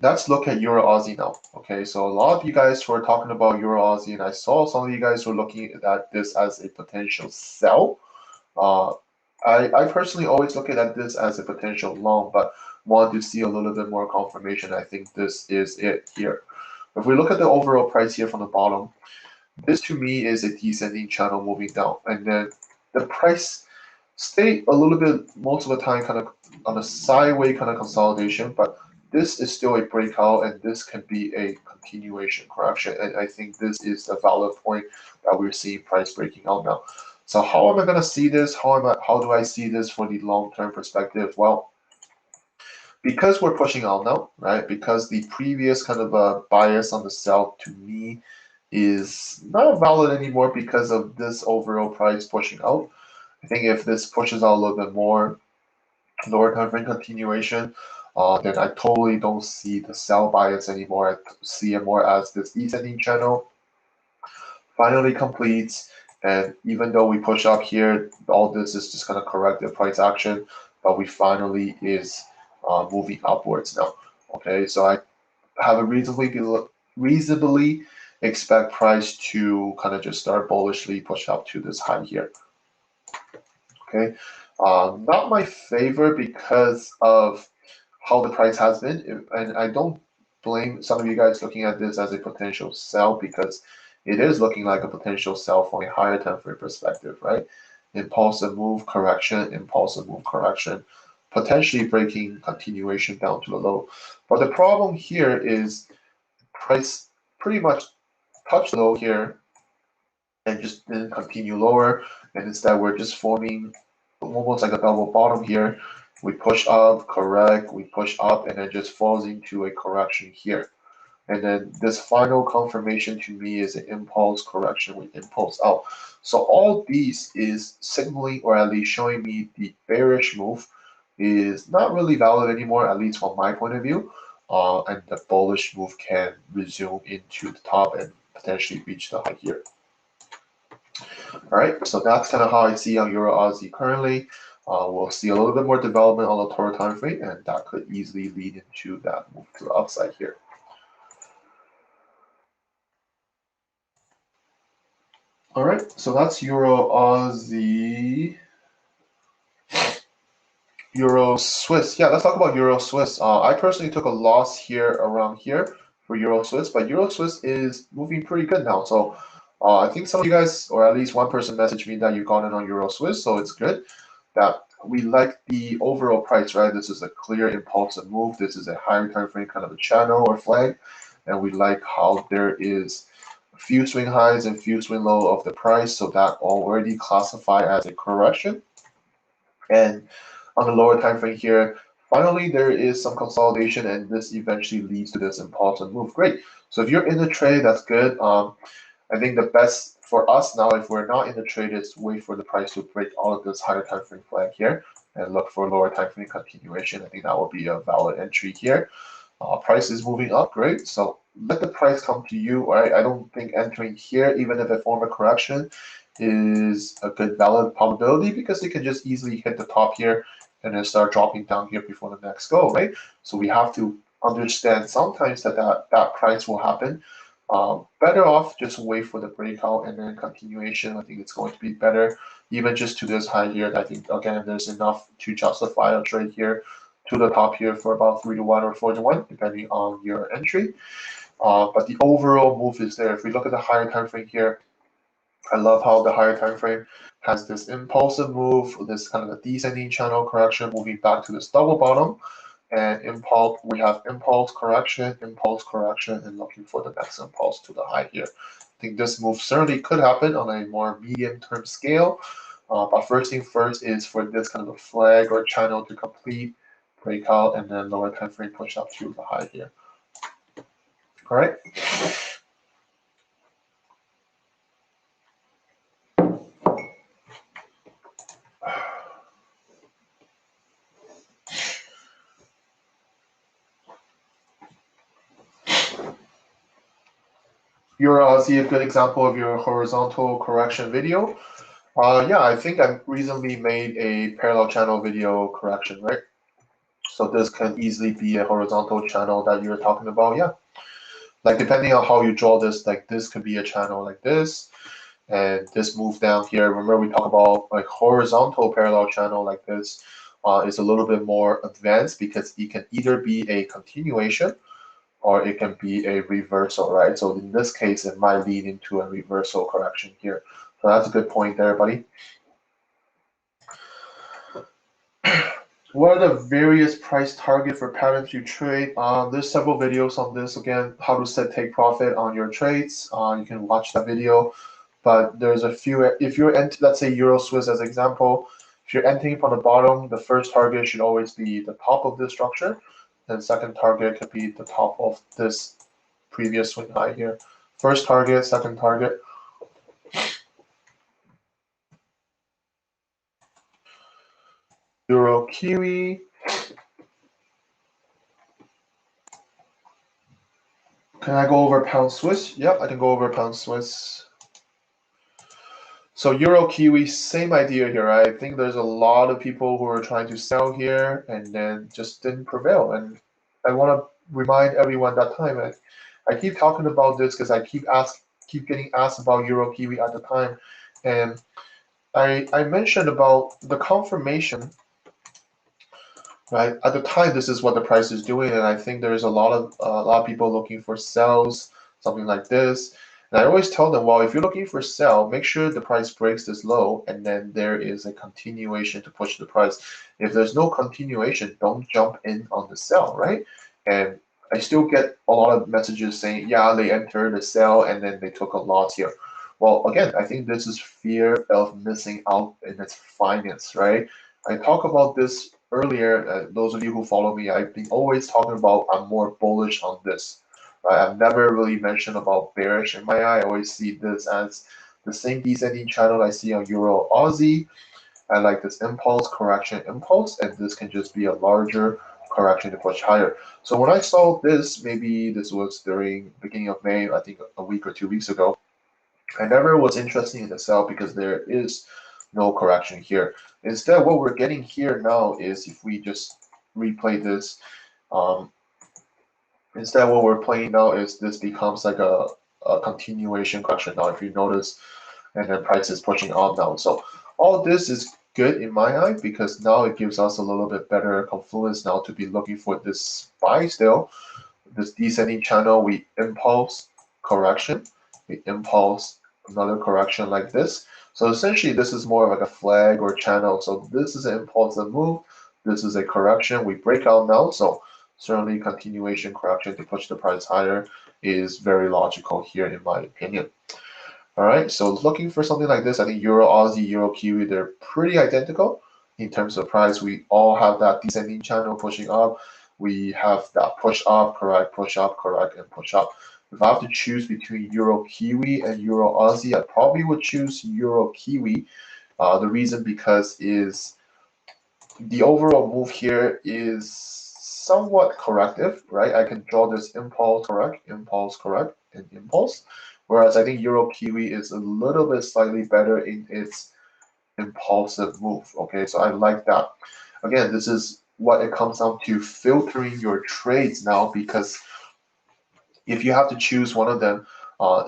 let's look at Euro Aussie now. Okay, so a lot of you guys were talking about Euro Aussie, and I saw some of you guys were looking at this as a potential sell. Uh, I personally always look at this as a potential long, but want to see a little bit more confirmation. I think this is it here. If we look at the overall price here from the bottom, this to me is a descending channel moving down, and then the price stay a little bit most of the time kind of on a sideways kind of consolidation, but this is still a breakout and this can be a continuation correction. And I think this is the valid point that we're seeing price breaking out now. So how am I going to see this? How do I see this for the long-term perspective? Well, because we're pushing out now, right? Because the previous kind of bias on the sell to me is not valid anymore because of this overall price pushing out. I think if this pushes out a little bit more, lower time frame continuation, then I totally don't see the sell bias anymore. I see it more as this descending channel finally completes. And even though we push up here, all this is just going to correct the price action, but we finally is moving upwards now. Okay, so I have a reasonably expect price to kind of just start bullishly push up to this high here. Okay, not my favorite because of how the price has been, and I don't blame some of you guys looking at this as a potential sell because it is looking like a potential sell from a higher time frame perspective, right? Impulsive move correction, potentially breaking continuation down to the low. But the problem here is price pretty much touched low here and just didn't continue lower, and instead we're just forming almost like a double bottom here. We push up, correct, we push up, and then just falls into a correction here. And then this final confirmation to me is an impulse correction with impulse out. So all these is signaling, or at least showing me, the bearish move is not really valid anymore, at least from my point of view. And the bullish move can resume into the top and potentially reach the high here. All right, so that's kind of how I see on Euro Aussie currently. We'll see a little bit more development on the Toro time frame, and that could easily lead into that move to the upside here. All right, so that's Euro Aussie. Euro Swiss. Yeah, let's talk about Euro Swiss. I personally took a loss here around here for Euro Swiss, but Euro Swiss is moving pretty good now. So I think some of you guys, or at least one person, messaged me that you've gone in on Euro Swiss, so it's good that we like the overall price, right? This is a clear impulsive move. This is a higher time frame kind of a channel or flag, and we like how there is a few swing highs and few swing low of the price, so that already classify as a correction. And on the lower time frame here, finally there is some consolidation, and this eventually leads to this impulsive move. Great. So if you're in the trade, that's good. I think the best for us now, if we're not in the trade, is wait for the price to break all of this higher time frame flag here and look for lower time frame continuation. I think that will be a valid entry here. Price is moving up, great. So let the price come to you. Right? I don't think entering here, even if it form a correction, is a good valid probability, because it can just easily hit the top here and then start dropping down here before the next go, right? So we have to understand sometimes that price will happen. Better off just wait for the breakout and then continuation. I think it's going to be better, even just to this high here. I think, again, there's enough to justify a trade here to the top here for about 3 to 1 or 4 to 1, depending on your entry. But the overall move is there. If we look at the higher time frame here, I love how the higher time frame has this impulsive move, this kind of a descending channel correction, moving back to this double bottom. And impulse, we have impulse correction, and looking for the next impulse to the high here. I think this move certainly could happen on a more medium-term scale. But first thing first is for this kind of a flag or channel to complete, breakout, and then lower time frame push up to the high here. All right. You're see a good example of your horizontal correction video. Yeah, I think I recently made a parallel channel video correction, right? So this can easily be a horizontal channel that you're talking about. Yeah, like depending on how you draw this, like this could be a channel like this, and this move down here. Remember, we talk about like horizontal parallel channel like this is a little bit more advanced, because it can either be a continuation or it can be a reversal, right? So in this case, it might lead into a reversal correction here. So that's a good point there, buddy. What are the various price target for patterns you trade? There's several videos on this. Again, how to set take profit on your trades. You can watch that video. But there's a few. If you're let's say Euro Swiss as example, if you're entering from the bottom, the first target should always be the top of this structure. And second target could be the top of this previous swing high here. First target, second target. Euro Kiwi. Can I go over pound Swiss? Yep, I can go over pound Swiss. So Euro Kiwi, same idea here. I think there's a lot of people who are trying to sell here and then just didn't prevail. And I want to remind everyone that time. I keep talking about this because I keep getting asked about Euro Kiwi at the time, and I mentioned about the confirmation. Right at the time, this is what the price is doing, and I think there's a lot of people looking for sells, something like this. And I always tell them, well, if you're looking for sell, make sure the price breaks this low, and then there is a continuation to push the price. If there's no continuation, don't jump in on the sell, right? And I still get a lot of messages saying, yeah, they entered the sell and then they took a loss here. Well, again, I think this is fear of missing out in its finance, right? I talked about this earlier. Those of you who follow me, I've been always talking about I'm more bullish on this, right? I've never really mentioned about bearish in my eye. I always see this as the same descending channel I see on Euro Aussie. I like this impulse, correction, impulse, and this can just be a larger correction to push higher. So when I saw this, maybe this was during beginning of May, I think a week or 2 weeks ago, I never was interested in the sell because there is no correction here. Instead, what we're getting here now is if we just replay this, um, instead what we're playing now is this becomes like a continuation correction now, if you notice, and then price is pushing up now. So all this is good in my eye because now it gives us a little bit better confluence now to be looking for this buy still. This descending channel, we impulse correction, we impulse another correction like this. So essentially this is more of like a flag or channel. So this is an impulsive move, this is a correction, we break out now. So certainly continuation correction to push the price higher is very logical here in my opinion. All right, so looking for something like this, I think Euro Aussie, Euro Kiwi, they're pretty identical in terms of price. We all have that descending channel pushing up. We have that push up, correct, push up, correct, and push up. If I have to choose between Euro Kiwi and Euro Aussie, I probably would choose Euro Kiwi. The reason because is the overall move here is somewhat corrective, right? I can draw this impulse, correct, and impulse. Whereas I think Euro Kiwi is a little bit slightly better in its impulsive move. Okay, so I like that. Again, this is what it comes down to filtering your trades now, because if you have to choose one of them,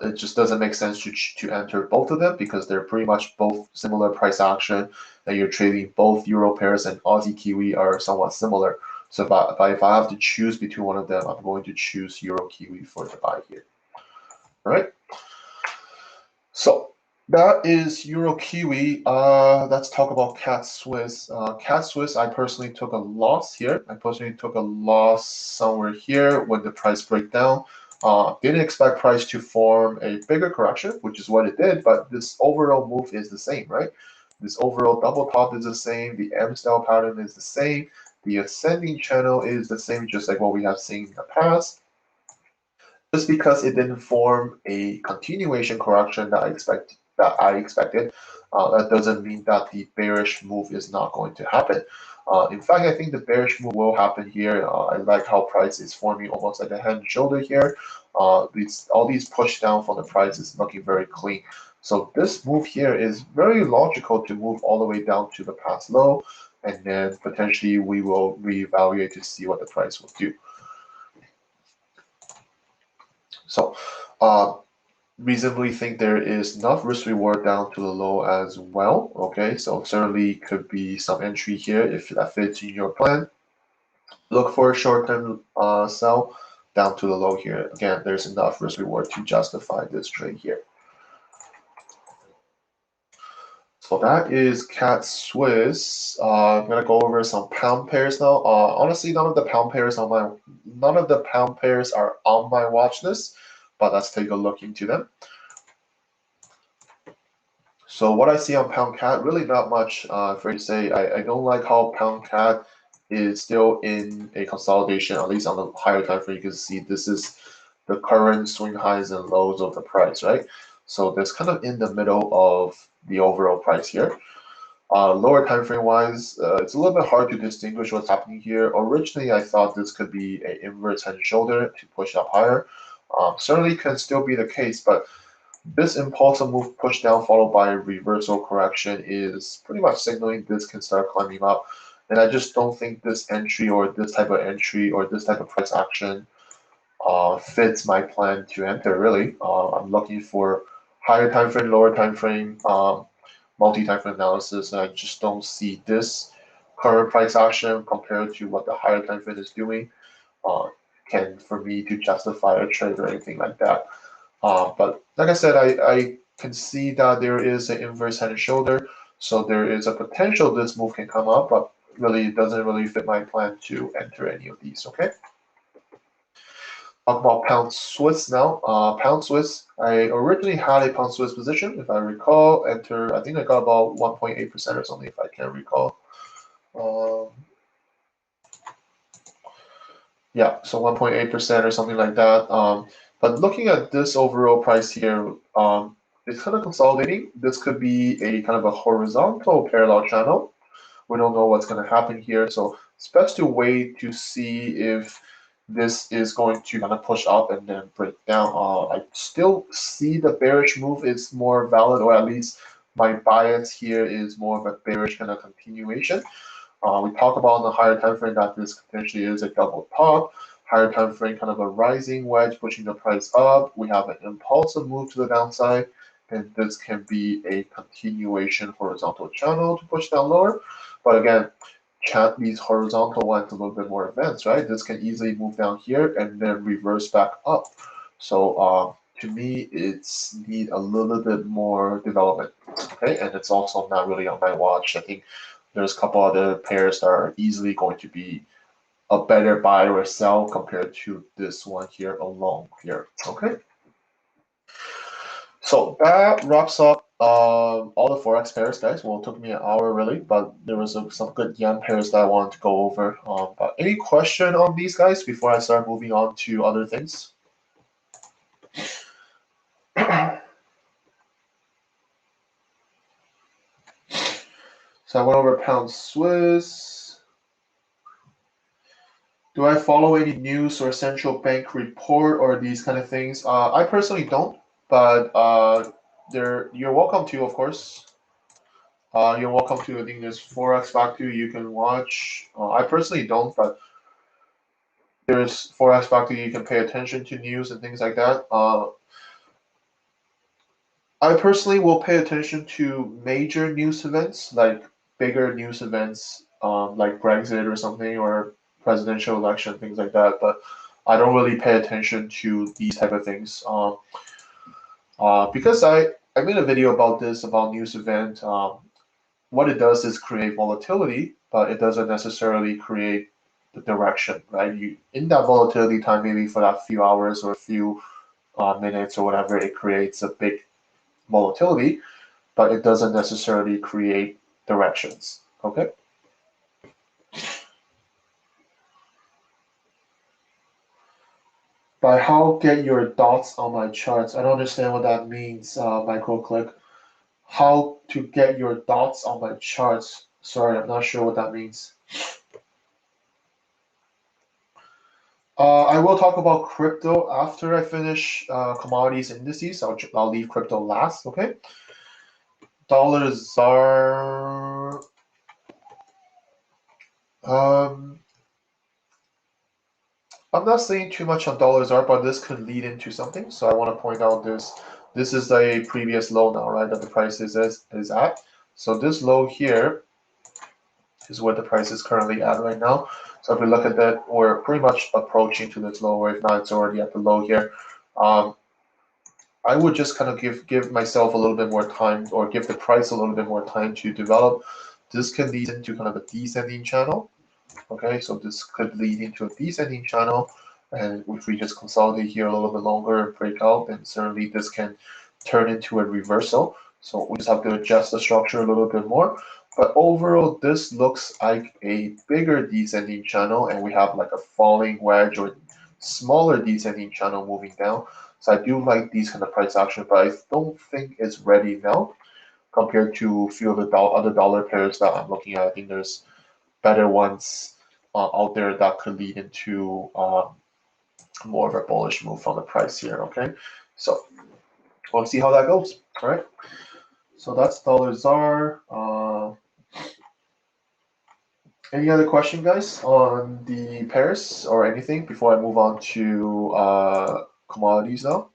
it just doesn't make sense to enter both of them because they're pretty much both similar price action, and you're trading both Euro pairs and Aussie Kiwi are somewhat similar. So if I have to choose between one of them, I'm going to choose Euro Kiwi for the buy here. All right. So that is Euro Kiwi. Let's talk about CAD Swiss. CAD Swiss, I personally took a loss here. I personally took a loss somewhere here when the price break down. Didn't expect price to form a bigger correction, which is what it did, but this overall move is the same, right? This overall double top is the same. The M style pattern is the same. The ascending channel is the same, just like what we have seen in the past. Just because it didn't form a continuation correction that I expected, that doesn't mean that the bearish move is not going to happen. In fact, I think the bearish move will happen here. I like how price is forming almost like a head and shoulder here. All these push down from the price is looking very clean. So this move here is very logical to move all the way down to the past low, and then potentially we will reevaluate to see what the price will do. So reasonably think there is enough risk reward down to the low as well. Okay, so certainly could be some entry here if that fits in your plan. Look for a short-term sell down to the low here. Again, there's enough risk reward to justify this trade here. So that is CAD Swiss. I'm gonna go over some pound pairs now. Honestly, none of the pound pairs are on my watch list, but let's take a look into them. So what I see on pound CAD, really not much for you to say. I don't like how pound CAD is still in a consolidation, at least on the higher time frame. You can see this is the current swing highs and lows of the price, right? So that's kind of in the middle of the overall price here. Lower time frame wise, it's a little bit hard to distinguish what's happening here. Originally, I thought this could be an inverse head and shoulder to push up higher. Certainly can still be the case, but this impulsive move push down followed by a reversal correction is pretty much signaling this can start climbing up. And I just don't think this entry or this type of entry or this type of price action fits my plan to enter really. I'm looking for higher time frame, lower time frame, multi-time frame analysis, and I just don't see this current price action compared to what the higher time frame is doing can for me to justify a trade or anything like that. But like I said, I can see that there is an inverse head and shoulder, so there is a potential this move can come up, but really it doesn't really fit my plan to enter any of these. Okay. Talk about pound Swiss now. Pound Swiss, I originally had a pound Swiss position, if I recall. Enter, I think I got about 1.8% or something, if I can recall. Yeah, so 1.8% or something like that. But looking at this overall price here, it's kind of consolidating. This could be a kind of a horizontal parallel channel. We don't know what's going to happen here, so it's best to wait to see if this is going to kind of push up and then break down. I still see the bearish move is more valid, or at least my bias here is more of a bearish kind of continuation. We talk about on the higher time frame that this potentially is a double top. Higher time frame, kind of a rising wedge pushing the price up. We have an impulsive move to the downside, and this can be a continuation horizontal channel to push down lower. But again, these horizontal ones a little bit more advanced, right? This can easily move down here and then reverse back up. So to me, it's need a little bit more development. Okay, and it's also not really on my watch. I think there's a couple other pairs that are easily going to be a better buy or sell compared to this one here alone here. Okay. So that wraps up all the Forex pairs, guys. Well, it took me an hour really, but there was some good yen pairs that I wanted to go over. But any question on these guys before I start moving on to other things? So I went over pound Swiss. Do I follow any news or central bank report or these kind of things? I personally don't, but you're welcome to, of course. You're welcome to. I think there's Forex Factory you can watch. I personally don't, but there's Forex Factory you can pay attention to news and things like that. I personally will pay attention to major news events, like bigger news events, like Brexit or something, or presidential election, things like that. But I don't really pay attention to these type of things because I made a video about this about news event. What it does is create volatility, but it doesn't necessarily create the direction, right? You in that volatility time, maybe for that few hours or a few minutes or whatever, it creates a big volatility, but it doesn't necessarily create directions. Okay. By how get your dots on my charts? I don't understand what that means, microclick. How to get your dots on my charts? Sorry, I'm not sure what that means. I will talk about crypto after I finish commodities indices. I'll leave crypto last, okay? Dollar ZAR. I'm not saying too much on dollar ZAR, but this could lead into something. So I want to point out this. This is the previous low now, right? That the price is at. So this low here is what the price is currently at right now. So if we look at that, we're pretty much approaching to this low, or if not, it's already at the low here. I would just kind of give myself a little bit more time, or give the price a little bit more time to develop. This can lead into kind of a descending channel. Okay, so this could lead into a descending channel, and if we just consolidate here a little bit longer and break out, then certainly this can turn into a reversal. So we just have to adjust the structure a little bit more. But overall, this looks like a bigger descending channel, and we have like a falling wedge or smaller descending channel moving down. So I do like these kind of price action, but I don't think it's ready now compared to a few of the other dollar pairs that I'm looking at. I think there's better ones out there that could lead into more of a bullish move from the price here. Okay, so we'll see how that goes. All right, so that's dollar ZAR. Any other question, guys, on the pairs or anything before I move on to commodities now?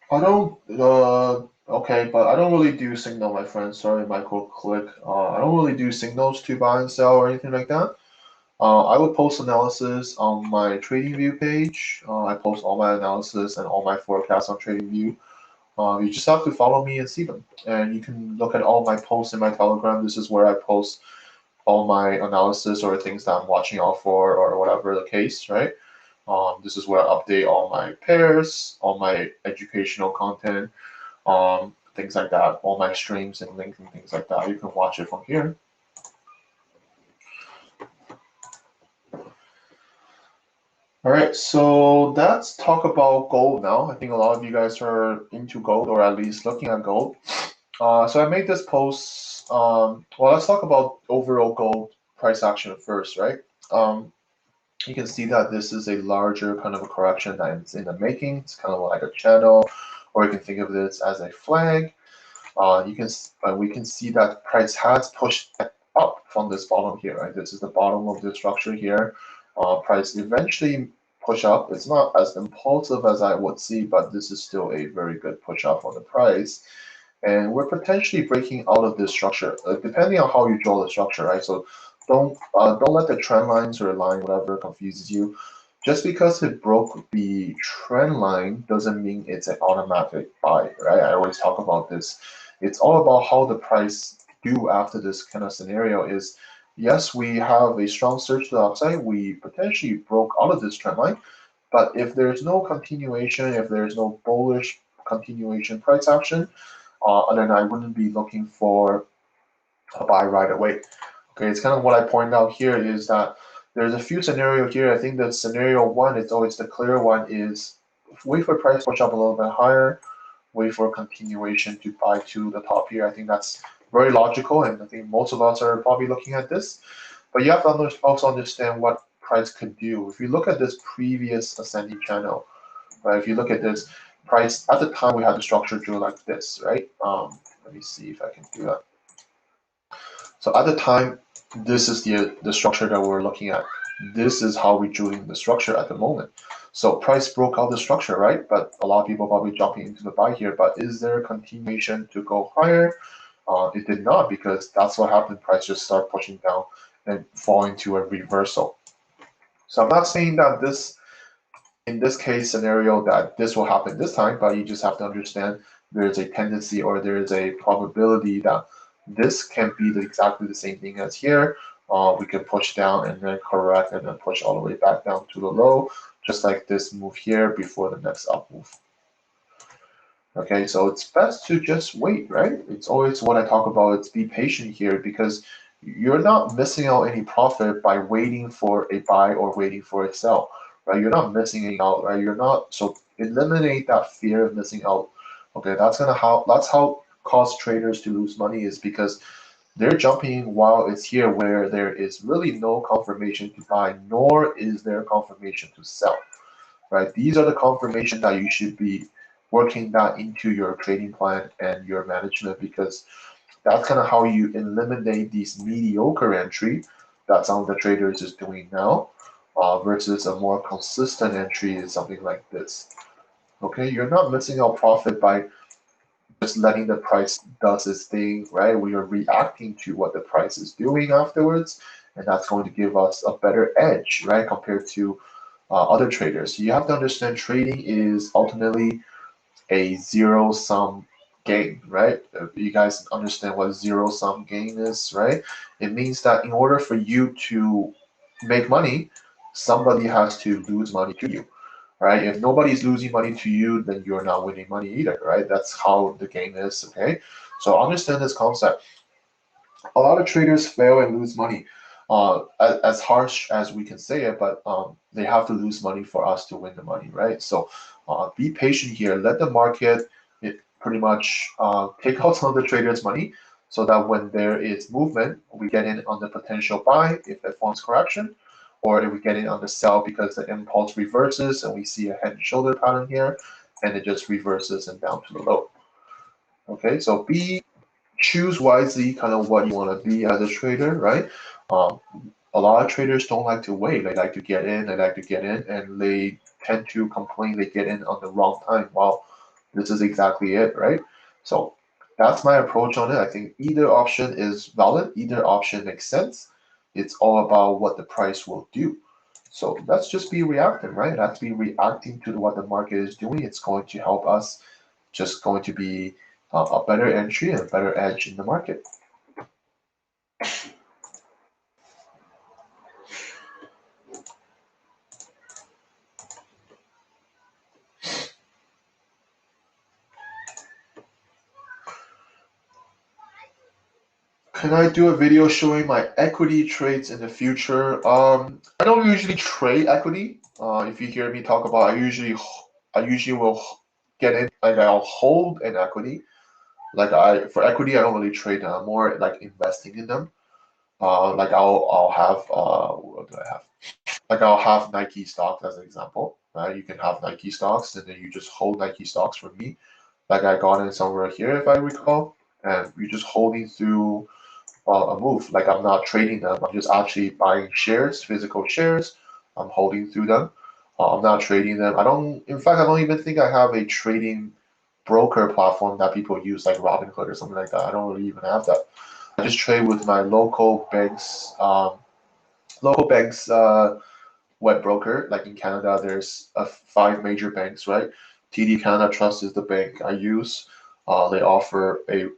I don't Okay, but I don't really do signal, my friend. Sorry, Michael Click. I don't really do signals to buy and sell or anything like that. I would post analysis on my TradingView page. I post all my analysis and all my forecasts on TradingView. You just have to follow me and see them. And you can look at all my posts in my Telegram. This is where I post all my analysis or things that I'm watching out for or whatever the case, right? This is where I update all my pairs, all my educational content, things like that, all my streams and links and things like that. You can watch it from here. All right, so let's talk about gold now. I think a lot of you guys are into gold or at least looking at gold. So I made this post. Well, let's talk about overall gold price action first, right? You can see that this is a larger kind of a correction that's in the making. It's kind of like a channel, or you can think of this as a flag. We can see that price has pushed up from this bottom here, right? This is the bottom of the structure here. Price eventually push up. It's not as impulsive as I would see, but this is still a very good push up on the price. And we're potentially breaking out of this structure, depending on how you draw the structure, right? So don't let the trend lines or line, whatever, confuses you. Just because it broke the trend line doesn't mean it's an automatic buy, right? I always talk about this. It's all about how the price do after this kind of scenario is, yes, we have a strong surge to the upside. We potentially broke out of this trend line, but if there's no continuation, if there's no bullish continuation price action, then I wouldn't be looking for a buy right away. Okay, it's kind of what I point out here is that there's a few scenarios here. I think that scenario one is always the clear one is wait for price push up a little bit higher, wait for continuation to buy to the top here. I think that's very logical, and I think most of us are probably looking at this. But you have to also understand what price could do. If you look at this previous ascending channel, right? If you look at this price at the time, we had the structure drill like this, right? Let me see if I can do that. So at the time, this is the structure that we're looking at. This is how we're drilling the structure at the moment. So price broke out the structure, right? But a lot of people probably jumping into the buy here. But is there a continuation to go higher? It did not, because that's what happened. Price just start pushing down and fall into a reversal. So I'm not saying that this, in this case scenario, that this will happen this time, but you just have to understand there's a tendency or there is a probability that this can be exactly the same thing as here. We can push down and then correct and then push all the way back down to the low, just like this move here before the next up move. Okay, so it's best to just wait, right? It's always what I talk about, it's be patient here, because you're not missing out any profit by waiting for a buy or waiting for a sell, right? You're not missing any out, right? You're not, so eliminate that fear of missing out. Okay, that's how cause traders to lose money, is because they're jumping while it's here where there is really no confirmation to buy, nor is there confirmation to sell, right? These are the confirmation that you should be working that into your trading plan and your management, because that's kind of how you eliminate these mediocre entry that some of the traders is doing now, versus a more consistent entry is something like this. Okay, you're not missing out profit by just letting the price does its thing, right? We are reacting to what the price is doing afterwards, and that's going to give us a better edge, right, compared to other traders. You have to understand trading is ultimately a zero-sum game, right? You guys understand what zero-sum game is, right? It means that in order for you to make money, somebody has to lose money to you, right? If nobody's losing money to you, then you're not winning money either, right? That's how the game is, okay? So understand this concept. A lot of traders fail and lose money. As harsh as we can say it, but they have to lose money for us to win the money, right? So be patient here. Let the market pretty much take out some of the traders' money, so that when there is movement, we get in on the potential buy if it forms correction, or if we get in on the sell because the impulse reverses and we see a head and shoulder pattern here, and it just reverses and down to the low. Okay, so choose wisely kind of what you want to be as a trader, right? Um, a lot of traders don't like to wait. They like to get in, and they tend to complain they get in on the wrong time. Well, this is exactly it, right? So that's my approach on it. I think either option is valid, either option makes sense. It's all about what the price will do. So let's just be reacting, right? Let's be reacting to what the market is doing. It's going to help us, just going to be a better entry and a better edge in the market. Can I do a video showing my equity trades in the future? I don't usually trade equity. If you hear me talk about, I usually will get in, like I'll hold an equity. For equity, I don't really trade. More like investing in them. Like I'll have what do I have? Like I'll have Nike stocks as an example. Right? You can have Nike stocks, and then you just hold Nike stocks for me. Like I got in somewhere here, if I recall, and you're just holding through a move. Like I'm not trading them. I'm just actually buying shares, physical shares. I'm holding through them. I'm not trading them. I don't. In fact, I don't even think I have a trading broker platform that people use, like Robinhood or something like that. I don't really even have that. I just trade with my local banks. Web broker. Like in Canada, there's 5 major banks, right? TD Canada Trust is the bank I use. They offer a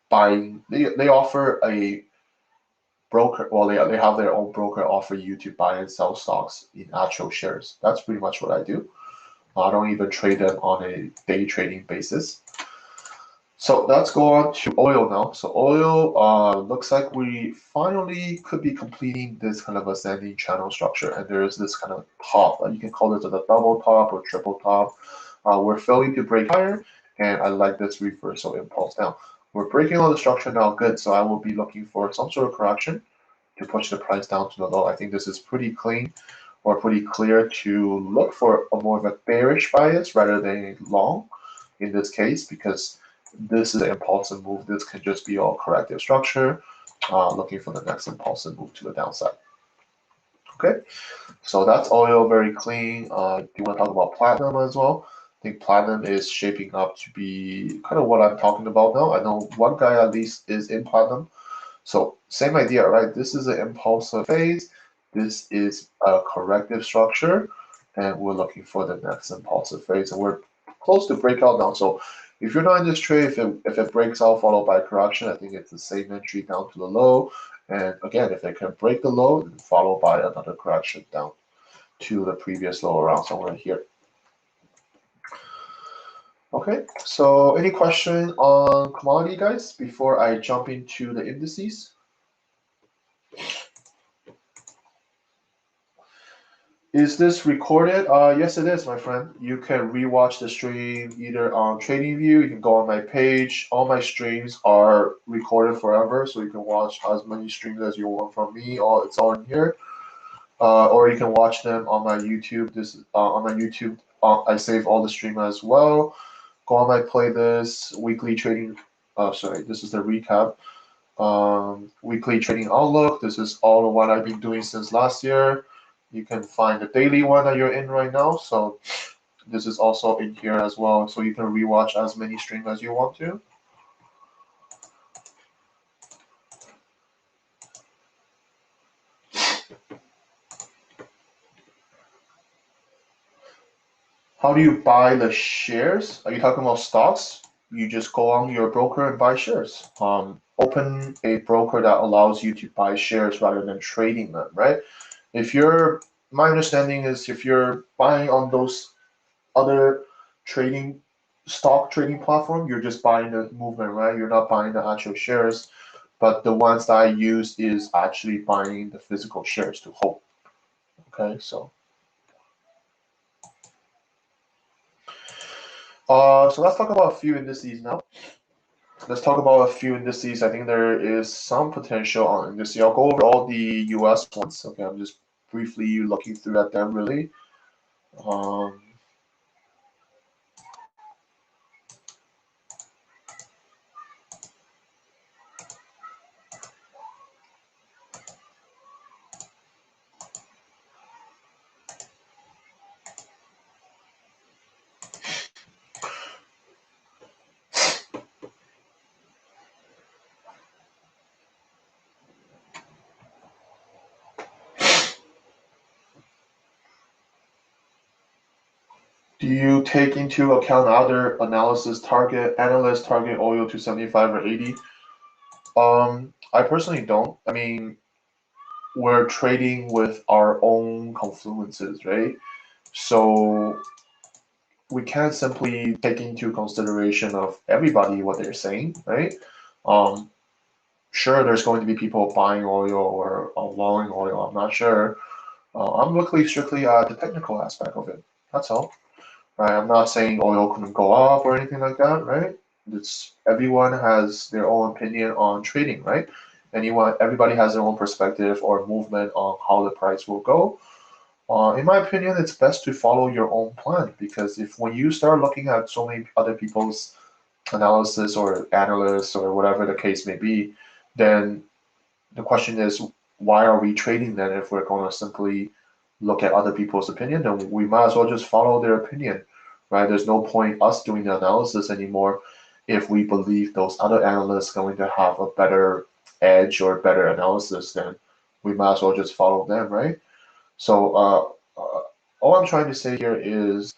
buying. They offer a broker. Well, they have their own broker offer you to buy and sell stocks in actual shares. That's pretty much what I do. I don't even trade them on a day trading basis. So let's go on to oil now. So oil looks like we finally could be completing this kind of ascending channel structure, and there is this kind of top. You can call this a double top or triple top. We're failing to break higher, and I like this reversal impulse. Now we're breaking on the structure now, good. So I will be looking for some sort of correction to push the price down to the low. I think this is pretty clean or pretty clear to look for a more of a bearish bias rather than a long in this case, because this is an impulsive move. This could just be all corrective structure, looking for the next impulsive move to the downside. Okay, so that's oil, very clean. Do you want to talk about platinum as well? I think platinum is shaping up to be kind of what I'm talking about now. I know one guy at least is in platinum. So same idea, right? This is an impulsive phase. This is a corrective structure, and we're looking for the next impulsive phase, and we're close to breakout now. So if you're not in this trade, if it breaks out followed by correction, I think it's the same entry down to the low. And again, if it can break the low, followed by another correction down to the previous low around somewhere here. Okay, so any question on commodity, guys, before I jump into the indices? Is this recorded? Yes, it is, my friend. You can rewatch the stream either on TradingView. You can go on my page. All my streams are recorded forever, so you can watch as many streams as you want from me. It's all in here. Or you can watch them on my YouTube. This on my YouTube. I save all the stream as well. Go on my playlist, weekly trading. Sorry, this is the recap. Weekly trading outlook. This is all of what I've been doing since last year. You can find the daily one that you're in right now. So this is also in here as well. So you can rewatch as many streams as you want to. How do you buy the shares? Are you talking about stocks? You just go on your broker and buy shares. Open a broker that allows you to buy shares rather than trading them, right? My understanding is if you're buying on those other stock trading platform, you're just buying the movement, right? You're not buying the actual shares. But the ones that I use is actually buying the physical shares to hold. Okay, so let's talk about a few indices now. Let's talk about a few indices. I think there is some potential on indices. I'll go over all the US ones. Okay, I'm just briefly looking through at them really. Um, Do you take into account other analysts target oil to 75 or 80? I personally don't. I mean, we're trading with our own confluences, right? So we can't simply take into consideration of everybody what they're saying, right? Um, sure, there's going to be people buying oil or lowering oil. I'm not sure. I'm looking strictly at the technical aspect of it. That's all. Right? I'm not saying oil couldn't go up or anything like that, right? It's everyone has their own opinion on trading, right? Everybody has their own perspective or movement on how the price will go. In my opinion, it's best to follow your own plan because if when you start looking at so many other people's analysis or analysts or whatever the case may be, then the question is, why are we trading then if we're going to simply look at other people's opinion? Then we might as well just follow their opinion, right? There's no point us doing the analysis anymore if we believe those other analysts going to have a better edge or better analysis, then we might as well just follow them, right? So all I'm trying to say here is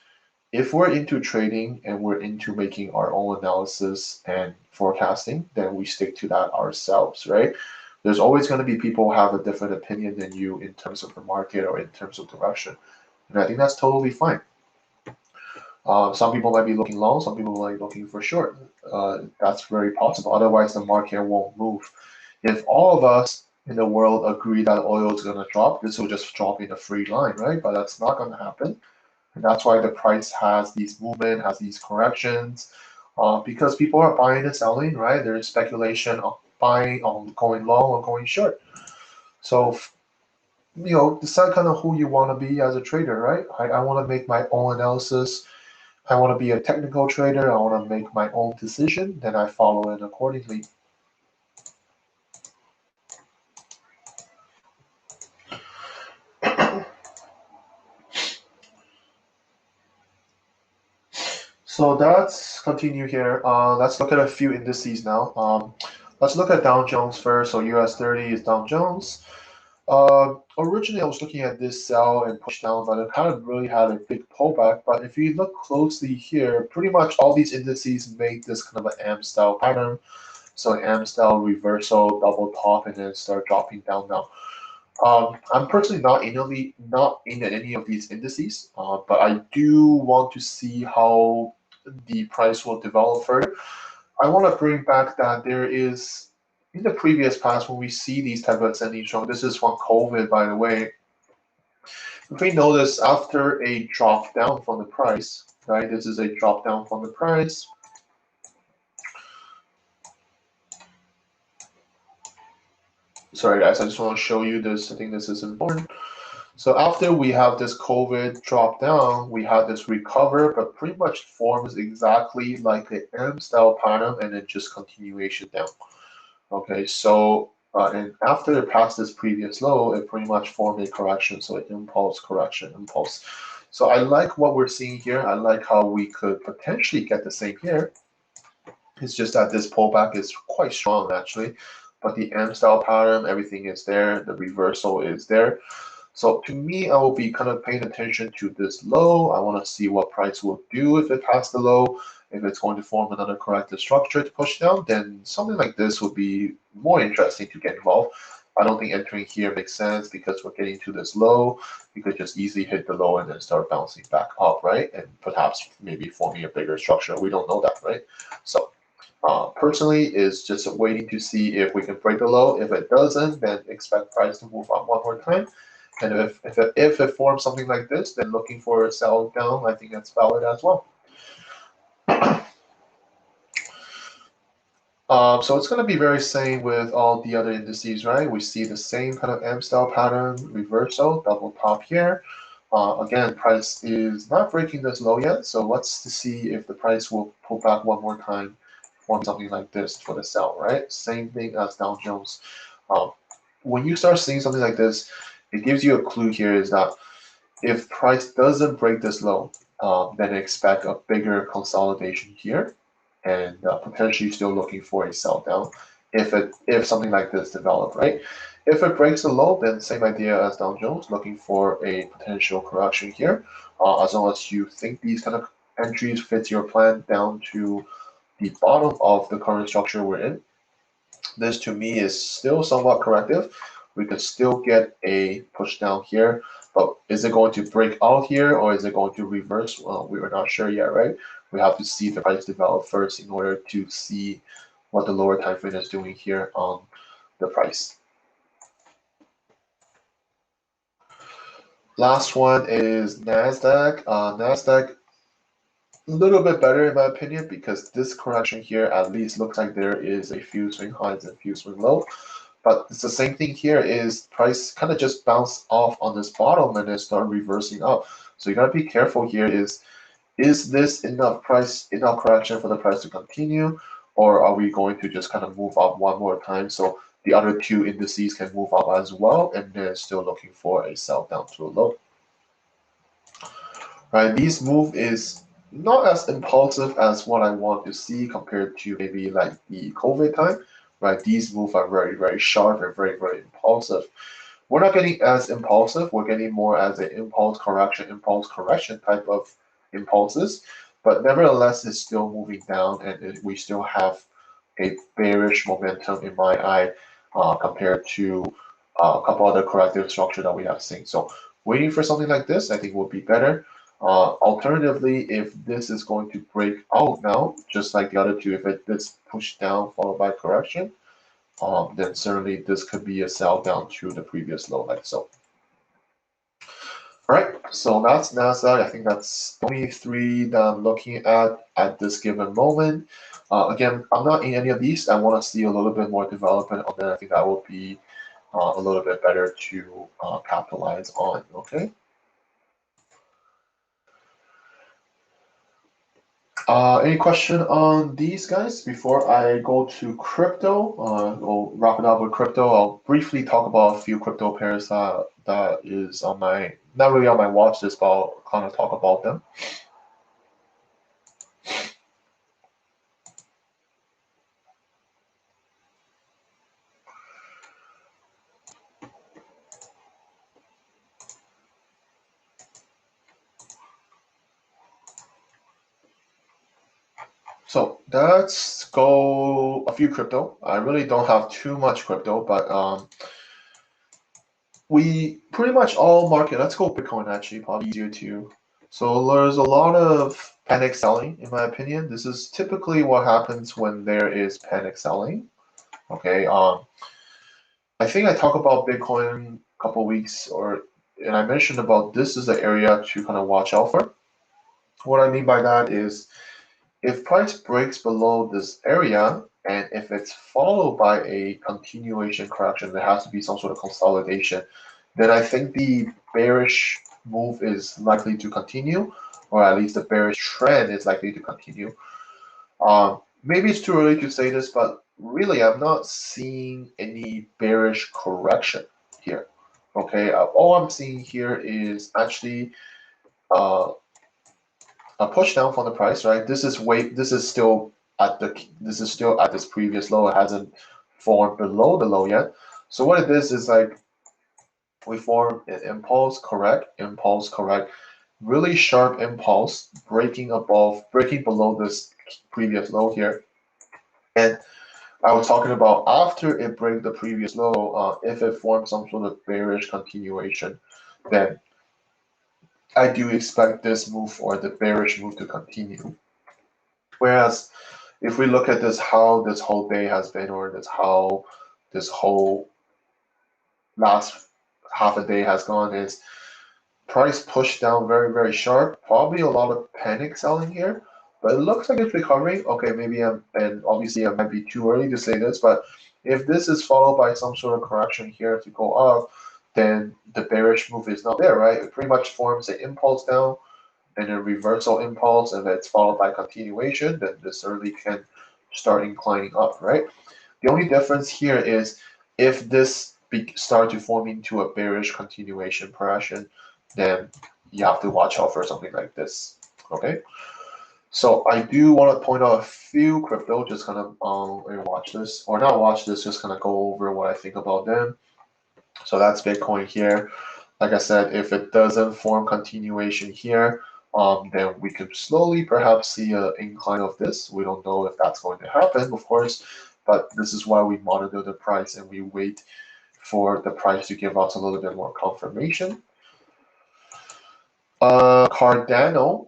if we're into trading and we're into making our own analysis and forecasting, then we stick to that ourselves, right? There's always going to be people who have a different opinion than you in terms of the market or in terms of direction. And I think that's totally fine. Some people might be looking long, some people might be looking for short. That's very possible. Otherwise, the market won't move. If all of us in the world agree that oil is going to drop, this will just drop in a free line, right? But that's not going to happen. And that's why the price has these movement, has these corrections, because people are buying and selling, right? There's speculation of buying, on going long or going short. So, decide kind of who you want to be as a trader, right? I want to make my own analysis. I want to be a technical trader. I want to make my own decision. Then I follow it accordingly. So let's continue here. Let's look at a few indices now. Let's look at Dow Jones first. So US 30 is Dow Jones. Originally, I was looking at this sell and push down, but it hadn't really had a big pullback. But if you look closely here, pretty much all these indices make this kind of an M style pattern. So an M style reversal, double top, and then start dropping down now. I'm personally not in any of these indices, but I do want to see how the price will develop further. I want to bring back that there is in the previous past when we see these type of ascending strong. This is from COVID, by the way. If we notice after a drop down from the price, right? This is a drop down from the price. Sorry guys, I just want to show you this. I think this is important. So after we have this COVID drop down, we have this recover, but pretty much forms exactly like the M style pattern and then just continuation down. Okay, so and after it passed this previous low, it pretty much formed a correction, so an impulse correction, impulse. So I like what we're seeing here. I like how we could potentially get the same here. It's just that this pullback is quite strong actually, but the M style pattern, everything is there. The reversal is there. So to me, I will be kind of paying attention to this low. I want to see what price will do if it passed the low. If it's going to form another corrective structure to push down, then something like this would be more interesting to get involved. I don't think entering here makes sense because we're getting to this low. You could just easily hit the low and then start bouncing back up, right? And perhaps maybe forming a bigger structure. We don't know that, right? So personally, is just waiting to see if we can break the low. If it doesn't, then expect price to move up one more time. And if it forms something like this, then looking for a sell down, I think that's valid as well. So it's going to be very same with all the other indices, right? We see the same kind of M style pattern, reversal, double top here. Again, price is not breaking this low yet, so let's see if the price will pull back one more time, form something like this for the sell, right? Same thing as Dow Jones. When you start seeing something like this, it gives you a clue here is that if price doesn't break this low, then expect a bigger consolidation here and potentially still looking for a sell down. if something like this develop, right? If it breaks the low, then same idea as Dow Jones, looking for a potential correction here. As long as you think these kind of entries fit your plan down to the bottom of the current structure we're in, this to me is still somewhat corrective. We could still get a push down here, but is it going to break out here or is it going to reverse? Well, we are not sure yet, right? We have to see the price develop first in order to see what the lower time frame is doing here on the price. Last one is Nasdaq. Nasdaq, a little bit better in my opinion because this correction here at least looks like there is a few swing highs and a few swing lows. But it's the same thing here is price kind of just bounced off on this bottom and then start reversing up. So you gotta be careful here is this enough correction for the price to continue, or are we going to just kind of move up one more time so the other two indices can move up as well and they're still looking for a sell down to a low. Right, these move is not as impulsive as what I want to see compared to maybe like the COVID time. Right, these moves are very, very sharp and very, very impulsive. We're not getting as impulsive. We're getting more as an impulse correction type of impulses. But nevertheless, it's still moving down, and we still have a bearish momentum in my eye compared to a couple other corrective structure that we have seen. So waiting for something like this, I think would be better. Alternatively, if this is going to break out now, just like the other two, if it gets pushed down followed by correction, then certainly this could be a sell down to the previous low like so. All right, so that's Nasdaq. I think that's the only three that I'm looking at this given moment. Again, I'm not in any of these. I want to see a little bit more development on that. I think that will be a little bit better to capitalize on, okay? Any question on these guys before I go to crypto? We'll wrap it up with crypto. I'll briefly talk about a few crypto pairs that is on my, not really on my watch list, but I'll kind of talk about them. So let's go a few crypto. I really don't have too much crypto, but we pretty much all market. Let's go Bitcoin actually, probably easier too. So there's a lot of panic selling, in my opinion. This is typically what happens when there is panic selling. Okay. I think I talked about Bitcoin a couple weeks, and I mentioned about this is the area to kind of watch out for. What I mean by that is, if price breaks below this area, and if it's followed by a continuation correction, there has to be some sort of consolidation, then I think the bearish move is likely to continue, or at least the bearish trend is likely to continue. Maybe it's too early to say this, but really I'm not seeing any bearish correction here. Okay, all I'm seeing here is actually a push down from the price, right? This is still at this previous low. It hasn't formed below the low yet. So what it is like we form an impulse correct, really sharp impulse, breaking below this previous low here. And I was talking about after it breaks the previous low, if it forms some sort of bearish continuation, then I do expect this move or the bearish move to continue. Whereas if we look at this, how this whole day has been, or how this whole last half a day has gone, is price pushed down very, very sharp. Probably a lot of panic selling here, but it looks like it's recovering. Okay, maybe and obviously it might be too early to say this, but if this is followed by some sort of correction here to go up, then the bearish move is not there, right? It pretty much forms an impulse down and a reversal impulse, and it's followed by continuation, then this certainly can start inclining up, right? The only difference here is if this start to form into a bearish continuation progression, then you have to watch out for something like this, okay? So I do want to point out a few crypto, just kind of watch this, or not watch this, just kind of go over what I think about them. So that's Bitcoin here. Like I said, if it doesn't form continuation here, then we could slowly perhaps see an incline of this. We don't know if that's going to happen, of course, but this is why we monitor the price and we wait for the price to give us a little bit more confirmation. Cardano.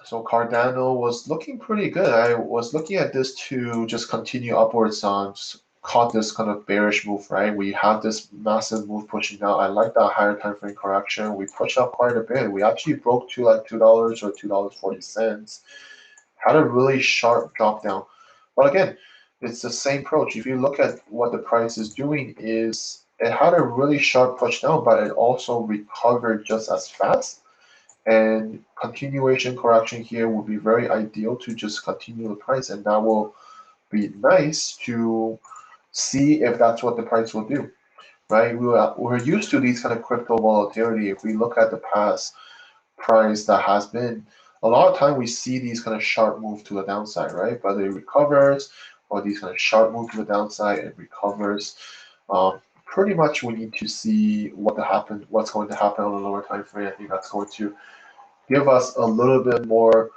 So Cardano was looking pretty good. I was looking at this to just continue upwards on, caught this kind of bearish move, right? We had this massive move pushing down. I like that higher time frame correction. We pushed up quite a bit. We actually broke to like $2 or $2.40. Had a really sharp drop down. But again, it's the same approach. If you look at what the price is doing, is it had a really sharp push down, but it also recovered just as fast. And continuation correction here would be very ideal to just continue the price, and that will be nice to see if that's what the price will do, right? We're used to these kind of crypto volatility. If we look at the past price that has been, a lot of time we see these kind of sharp move to the downside, right? But it recovers, or these kind of sharp move to the downside, it recovers. Pretty much we need to see what's going to happen on the lower time frame. I think that's going to give us a little bit more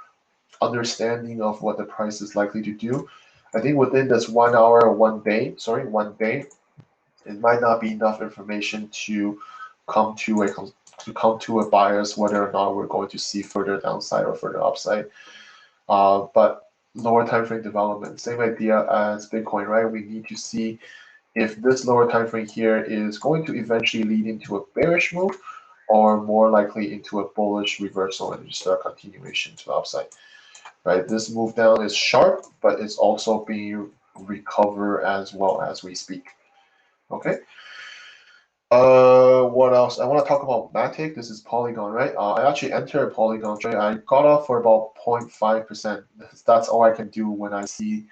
understanding of what the price is likely to do. I think within this 1 hour or 1 day, one day, it might not be enough information to come to a bias whether or not we're going to see further downside or further upside. But lower time frame development, same idea as Bitcoin, right? We need to see if this lower time frame here is going to eventually lead into a bearish move, or more likely into a bullish reversal and just a continuation to the upside. Right, this move down is sharp, but it's also being recovered as well as we speak. Okay. What else? I want to talk about Matic. This is Polygon, right? I actually entered Polygon trade. I got off for about 0.5%. That's all I can do when I see.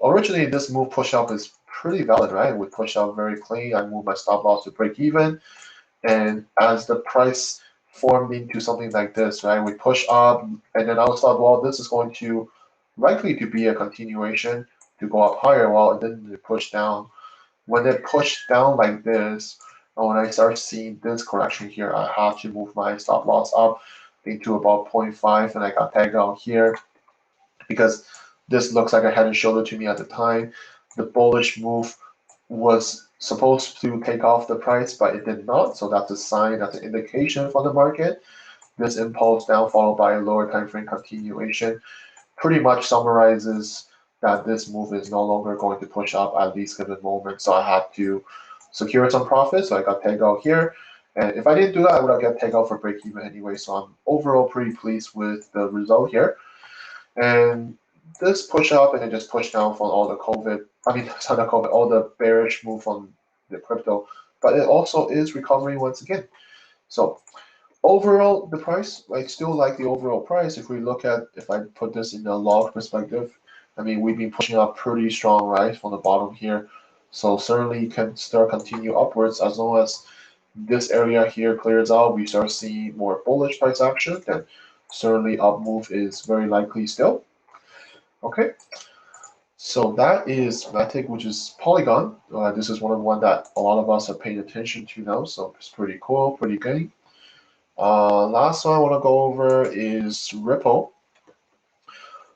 Originally, this move push up is pretty valid, right? We push up very clean. I move my stop loss to break even. And as the price formed into something like this, right, we push up, and then I was thought, well, this is going to likely to be a continuation to go up higher. Well, it didn't push down. When it pushed down like this, and when I start seeing this correction here, I have to move my stop loss up into about 0.5, and I got tagged out here because this looks like a head and shoulder to me at the time. The bullish move was supposed to take off the price, but it did not. So that's a sign, that's an indication for the market. This impulse down followed by a lower time frame continuation pretty much summarizes that this move is no longer going to push up at these given moments. So I had to secure some profit. So I got tagged out here. And if I didn't do that, I would have got tagged out for break even anyway. So I'm overall pretty pleased with the result here. And this push up and it just pushed down from all the COVID, it's not the COVID, all the bearish move on the crypto, but it also is recovering once again. So overall, the price, I still like the overall price. If I put this in a log perspective, we've been pushing up pretty strong, right, from the bottom here. So certainly you can start continue upwards as long as this area here clears out, we start seeing more bullish price action, then certainly up move is very likely still. Okay, so that is Matic, which is Polygon. This is one that a lot of us are paying attention to now, so it's pretty cool, pretty good. Last one I want to go over is Ripple.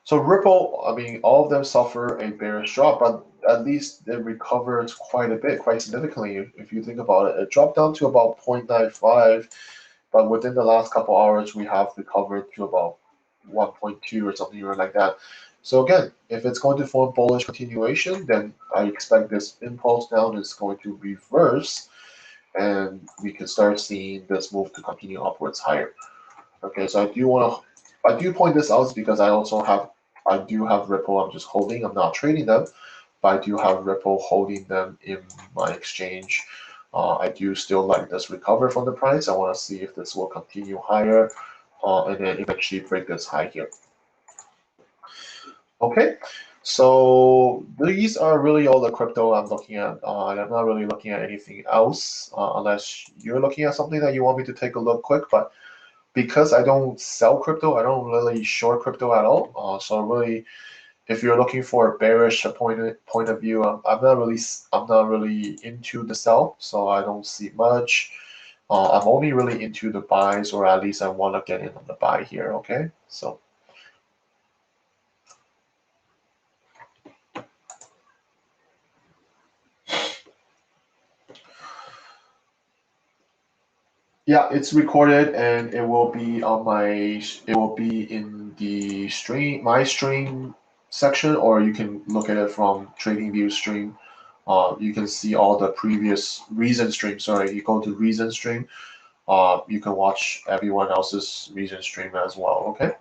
So Ripple, all of them suffer a bearish drop, but at least it recovers quite a bit, quite significantly. If you think about it, it dropped down to about 0.95, but within the last couple hours, we have recovered to about 1.2 or something like that. So again, if it's going to form bullish continuation, then I expect this impulse down is going to reverse, and we can start seeing this move to continue upwards higher. Okay, so I do point this out because I do have Ripple. I'm just holding. I'm not trading them, but I do have Ripple holding them in my exchange. I do still like this recover from the price. I want to see if this will continue higher, and then eventually break this high here. Okay, so these are really all the crypto I'm looking at. I'm not really looking at anything else unless you're looking at something that you want me to take a look quick. But because I don't sell crypto, I don't really short crypto at all. So really, if you're looking for a bearish point of view, I'm not really into the sell, so I don't see much. I'm only really into the buys, or at least I want to get in on the buy here. Okay, so. Yeah, it's recorded and it will be on it will be in the stream, my stream section, or you can look at it from TradingView stream. You can see all the previous reason stream. Sorry, you go to reason stream. You can watch everyone else's reason stream as well. Okay.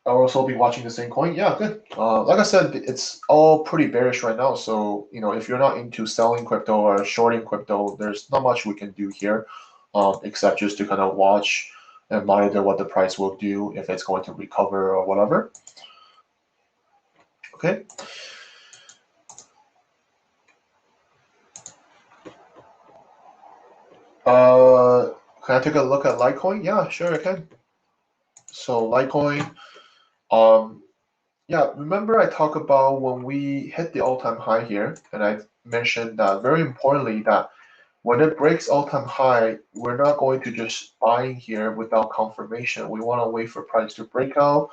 I'll also be watching the same coin. Yeah, good. Like I said, it's all pretty bearish right now. So, if you're not into selling crypto or shorting crypto, there's not much we can do here, except just to kind of watch and monitor what the price will do, if it's going to recover or whatever. Okay. Can I take a look at Litecoin? Yeah, sure, I can. So Litecoin, yeah, remember I talked about when we hit the all-time high here, and I mentioned that very importantly that when it breaks all-time high, we're not going to just buy here without confirmation. We want to wait for price to break out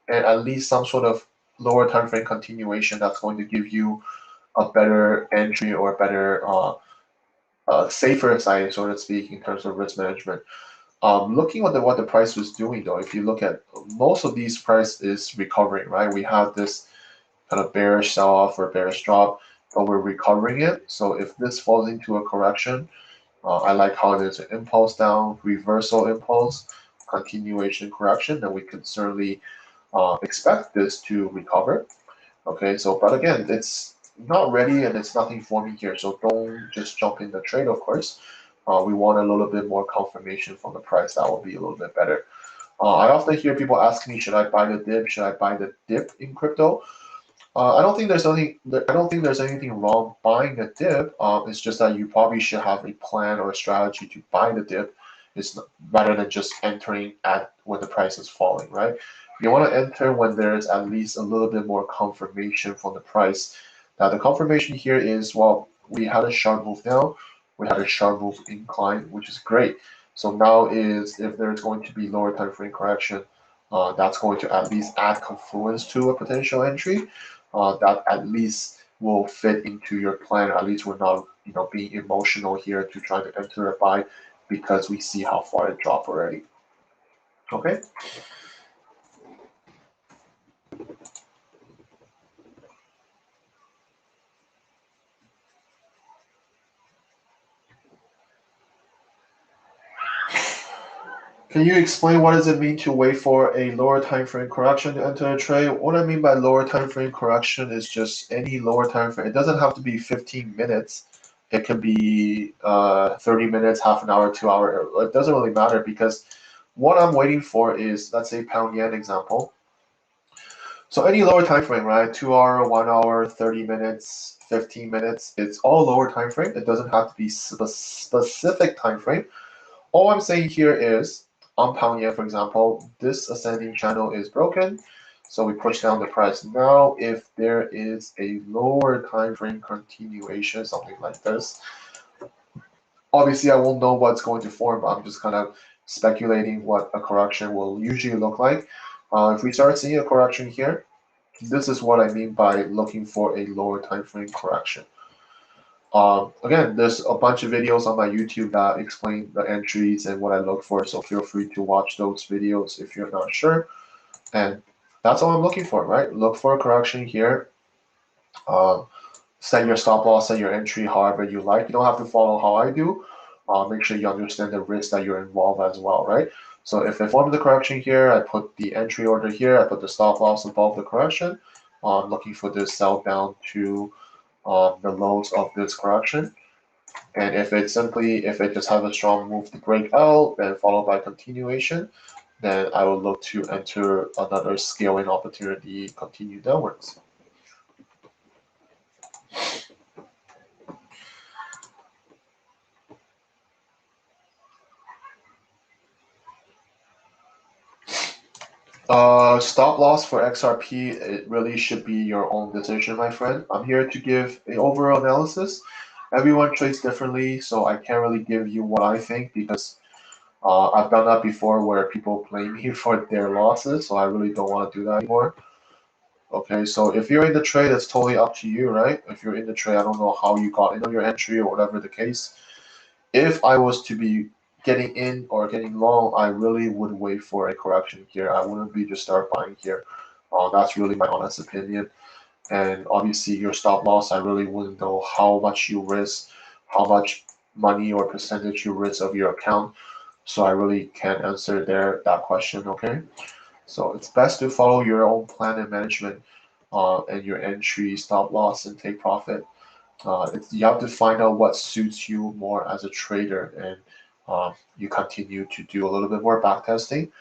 and at least some sort of lower time frame continuation that's going to give you a better entry or a better safer side, so to speak, in terms of risk management. Looking at what the price was doing though, if you look at most of these price is recovering, right? We have this kind of bearish sell-off or bearish drop, but we're recovering it. So if this falls into a correction, I like how there's an impulse down, reversal impulse, continuation correction, then we can certainly expect this to recover. Okay, so but again, it's not ready and it's nothing forming here, so don't just jump in the trade, of course. We want a little bit more confirmation from the price. That will be a little bit better. I often hear people ask me, should I buy the dip? Should I buy the dip in crypto? I don't think there's anything. I don't think there's anything wrong buying a dip. It's just that you probably should have a plan or a strategy to buy the dip. It's not, rather than just entering at when the price is falling, right? You want to enter when there's at least a little bit more confirmation from the price. Now the confirmation here is, well, we had a sharp move down, we had a sharp move incline, which is great. So now is if there's going to be lower time frame correction, that's going to at least add confluence to a potential entry. That at least will fit into your plan. At least we're not, being emotional here to try to enter a buy because we see how far it dropped already. Okay. Can you explain what does it mean to wait for a lower time frame correction to enter a trade? What I mean by lower time frame correction is just any lower time frame. It doesn't have to be 15 minutes. It can be 30 minutes, half an hour, 2 hour. It doesn't really matter because what I'm waiting for is, let's say pound yen example. So any lower time frame, right? 2 hour, 1 hour, 30 minutes, 15 minutes. It's all lower time frame. It doesn't have to be specific time frame. All I'm saying here is on pound yen, for example, this ascending channel is broken. So we push down the price. Now, if there is a lower time frame continuation, something like this, obviously I won't know what's going to form, but I'm just kind of speculating what a correction will usually look like. If we start seeing a correction here, this is what I mean by looking for a lower time frame correction. Again, there's a bunch of videos on my YouTube that explain the entries and what I look for, so feel free to watch those videos if you're not sure. And that's all I'm looking for, right? Look for a correction here. Set your stop loss, set your entry however you like. You don't have to follow how I do. Make sure you understand the risk that you're involved as well, right? So if I formed the correction here, I put the entry order here, I put the stop loss above the correction. I'm looking for this sell down to the lows of this correction. And if it just has a strong move to break out, then followed by continuation, then I will look to enter another scaling opportunity, continue downwards. Stop loss for XRP, it really should be your own decision, my friend. I'm here to give an overall analysis. Everyone trades differently, so I can't really give you what I think because I've done that before where people blame me for their losses, so I really don't want to do that anymore. Okay, so if you're in the trade, it's totally up to you, right? If you're in the trade, I don't know how you got in on your entry or whatever the case. If I was to be getting in or getting long, I really would wait for a correction here. I wouldn't be just start buying here. That's really my honest opinion. And obviously your stop loss, I really wouldn't know how much you risk, how much money or percentage you risk of your account. So I really can't answer that question, okay? So it's best to follow your own plan and management and your entry, stop loss, and take profit. You have to find out what suits you more as a trader, and you continue to do a little bit more back testing.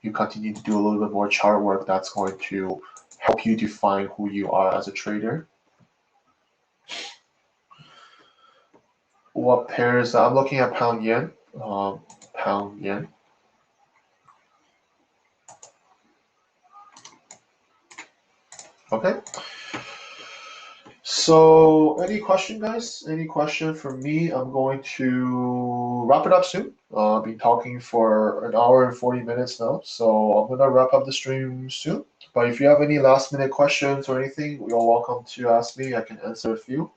You continue to do a little bit more chart work. That's going to help you define who you are as a trader. What pairs? I'm looking at pound yen. Pound yen. Okay. So, any question, guys? Any question for me? I'm going to wrap it up soon. I've been talking for an hour and 40 minutes now, so I'm gonna wrap up the stream soon. But if you have any last minute questions or anything, you're welcome to ask me. I can answer a few.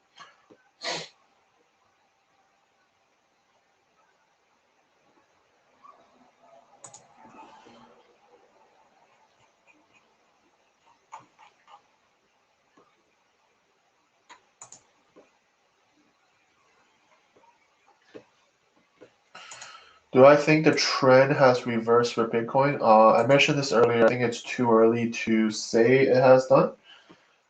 Do I think the trend has reversed for Bitcoin? I mentioned this earlier. I think it's too early to say it has done.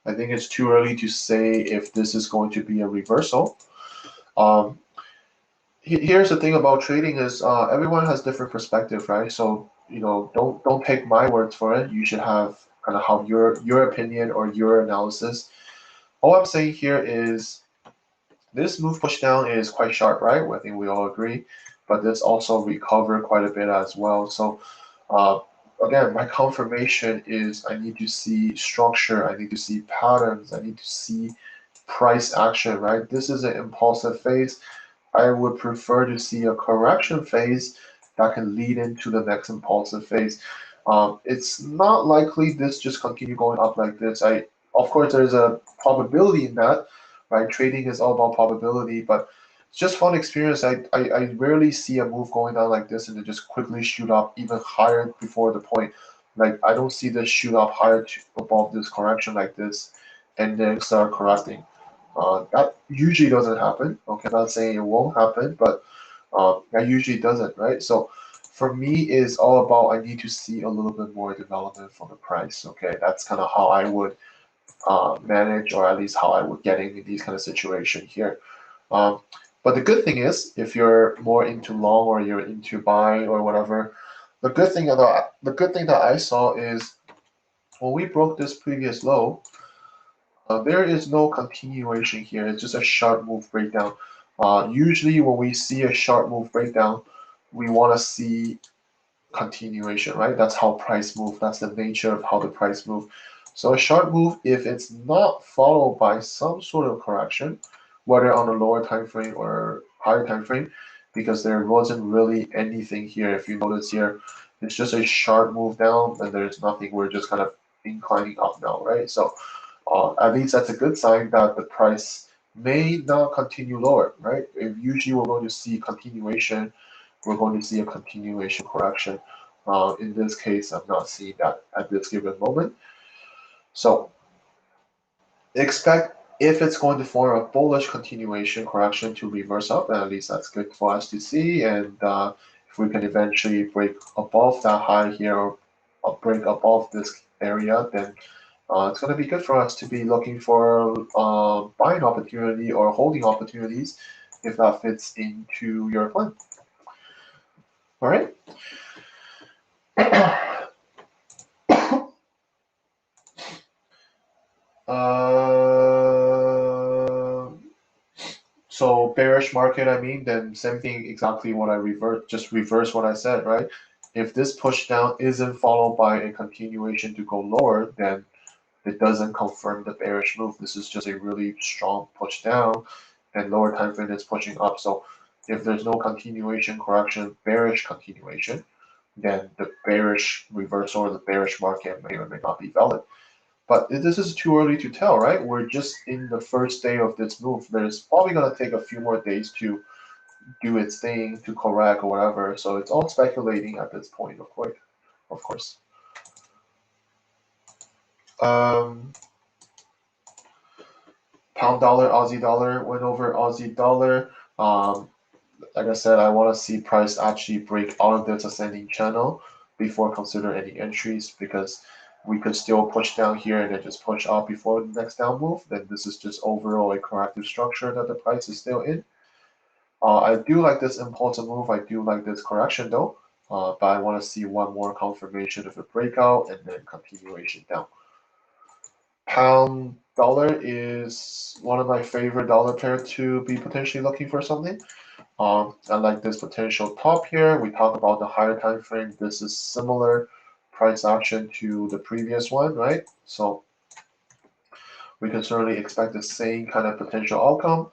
I think it's too early to say if this is going to be a reversal. Um, Here's the thing about trading is everyone has different perspective, right? So don't take my words for it. You should have kind of have your opinion or your analysis. All I'm saying here is this move push down is quite sharp, right? I think we all agree, but this also recovered quite a bit as well. So uh, again, my confirmation is I need to see structure, I need to see patterns, I need to see price action, right? This is an impulsive phase. I would prefer to see a correction phase that can lead into the next impulsive phase. It's not likely this just continue going up like this. Of course, there's a probability in that, right? Trading is all about probability, but it's just fun experience. I rarely see a move going down like this and then just quickly shoot up even higher before the point. Like I don't see this shoot up higher above this correction like this and then start correcting. That usually doesn't happen. Okay, I'm not saying it won't happen, but that usually doesn't, right? So for me, is all about I need to see a little bit more development from the price. Okay, that's kind of how I would manage, or at least how I would get in these kind of situation here. Um, but the good thing is, if you're more into long or you're into buy or whatever, the good thing that I saw is when we broke this previous low. There is no continuation here. It's just a sharp move breakdown. Usually when we see a sharp move breakdown, we want to see continuation, right? That's how price move. That's the nature of how the price move. So a sharp move, if it's not followed by some sort of correction, whether on a lower time frame or higher time frame, because there wasn't really anything here. If you notice here, it's just a sharp move down and there's nothing. We're just kind of inclining up now, right? So at least that's a good sign that the price may not continue lower, right? If usually we're going to see continuation, we're going to see a continuation correction. In this case, I'm not seeing that at this given moment. So expect if it's going to form a bullish continuation correction to reverse up, and at least that's good for us to see. And if we can eventually break above that high here or break above this area, then it's going to be good for us to be looking for buying opportunity or holding opportunities if that fits into your plan. All right. So bearish market, I mean, then same thing exactly what I just reverse what I said, right? If this push down isn't followed by a continuation to go lower, then it doesn't confirm the bearish move. This is just a really strong push down, and lower time frame is pushing up. So if there's no continuation correction, bearish continuation, then the bearish reversal or the bearish market may or may not be valid. But this is too early to tell, right? We're just in the first day of this move. There's probably going to take a few more days to do its thing, to correct or whatever. So it's all speculating at this point, of course. Pound dollar, Aussie dollar, went over Aussie dollar. Like I said, I want to see price actually break out of this ascending channel before consider any entries, because we could still push down here and then just push up before the next down move. Then this is just overall a corrective structure that the price is still in. I do like this impulsive move. I do like this correction though, but I want to see one more confirmation of a breakout and then continuation down. Pound dollar is one of my favorite dollar pair to be potentially looking for something. I like this potential top here. We talk about the higher time frame. This is similar price action to the previous one, right? So we can certainly expect the same kind of potential outcome.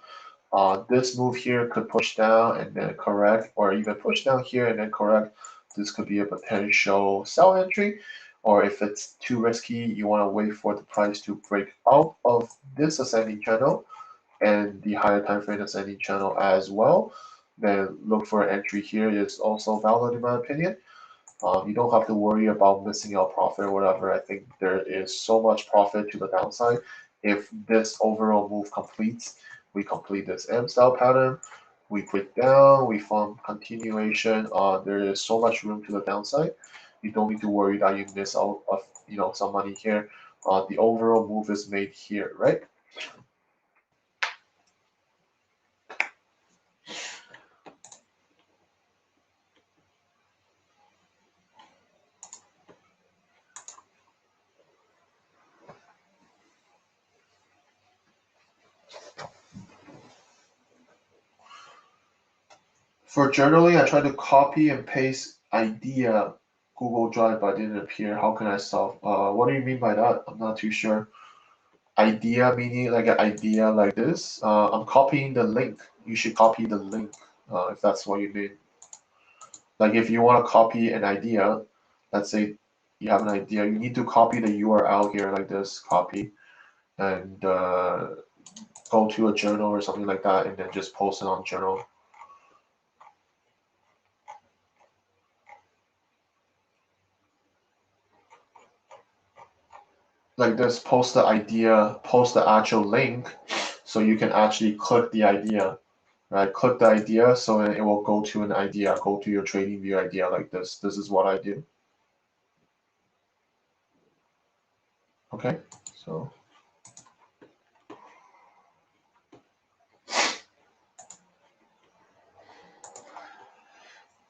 This move here could push down and then correct, or even push down here and then correct. This could be a potential sell entry. Or if it's too risky, you want to wait for the price to break out of this ascending channel and the higher time frame ascending channel as well. Then look for an entry here is also valid in my opinion. You don't have to worry about missing out profit or whatever. I think there is so much profit to the downside. If this overall move completes, we complete this M style pattern, we break down, we form continuation. There is so much room to the downside. You don't need to worry that you miss out of some money here. The overall move is made here, right? For journaling, I tried to copy and paste idea Google Drive, but it didn't appear. How can I solve? What do you mean by that? I'm not too sure. Idea meaning like an idea like this. I'm copying the link. You should copy the link if that's what you mean. Like if you want to copy an idea, let's say you have an idea, you need to copy the URL here like this, copy, and go to a journal or something like that, and then just post it on journal. Like this, post the idea, post the actual link, so you can actually click the idea, right? Click the idea, so it will go to an idea, go to your trading view idea like this. This is what I do. Okay, so.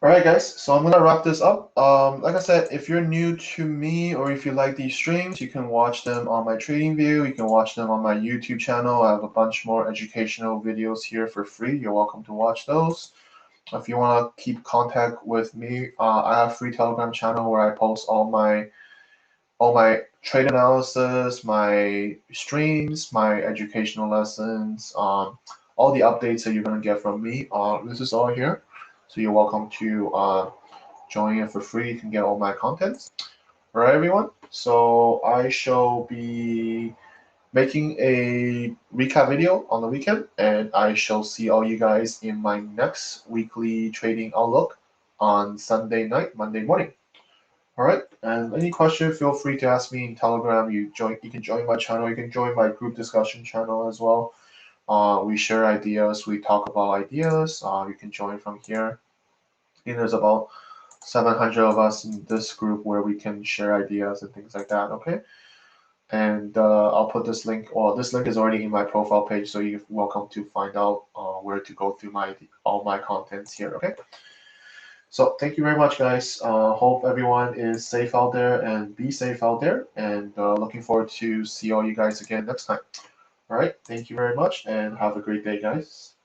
All right, guys, so I'm gonna wrap this up. Like I said, if you're new to me or if you like these streams, you can watch them on my trading view. You can watch them on my YouTube channel. I have a bunch more educational videos here for free. You're welcome to watch those. If you want to keep contact with me, I have a free Telegram channel where I post all my trade analysis, my streams, my educational lessons, all the updates that you're gonna get from me. This is all here. So you're welcome to join in for free. You can get all my contents. All right, everyone. So I shall be making a recap video on the weekend, and I shall see all you guys in my next weekly trading outlook on Sunday night, Monday morning. All right, and any question, feel free to ask me in Telegram. You can join my channel. You can join my group discussion channel as well. We share ideas. We talk about ideas. You can join from here. And there's about 700 of us in this group where we can share ideas and things like that. Okay. And I'll put this link. Well, this link is already in my profile page, so you're welcome to find out where to go through all my contents here. Okay. So thank you very much, guys. Hope everyone is safe out there and be safe out there. And looking forward to see all you guys again next time. All right. Thank you very much and have a great day, guys.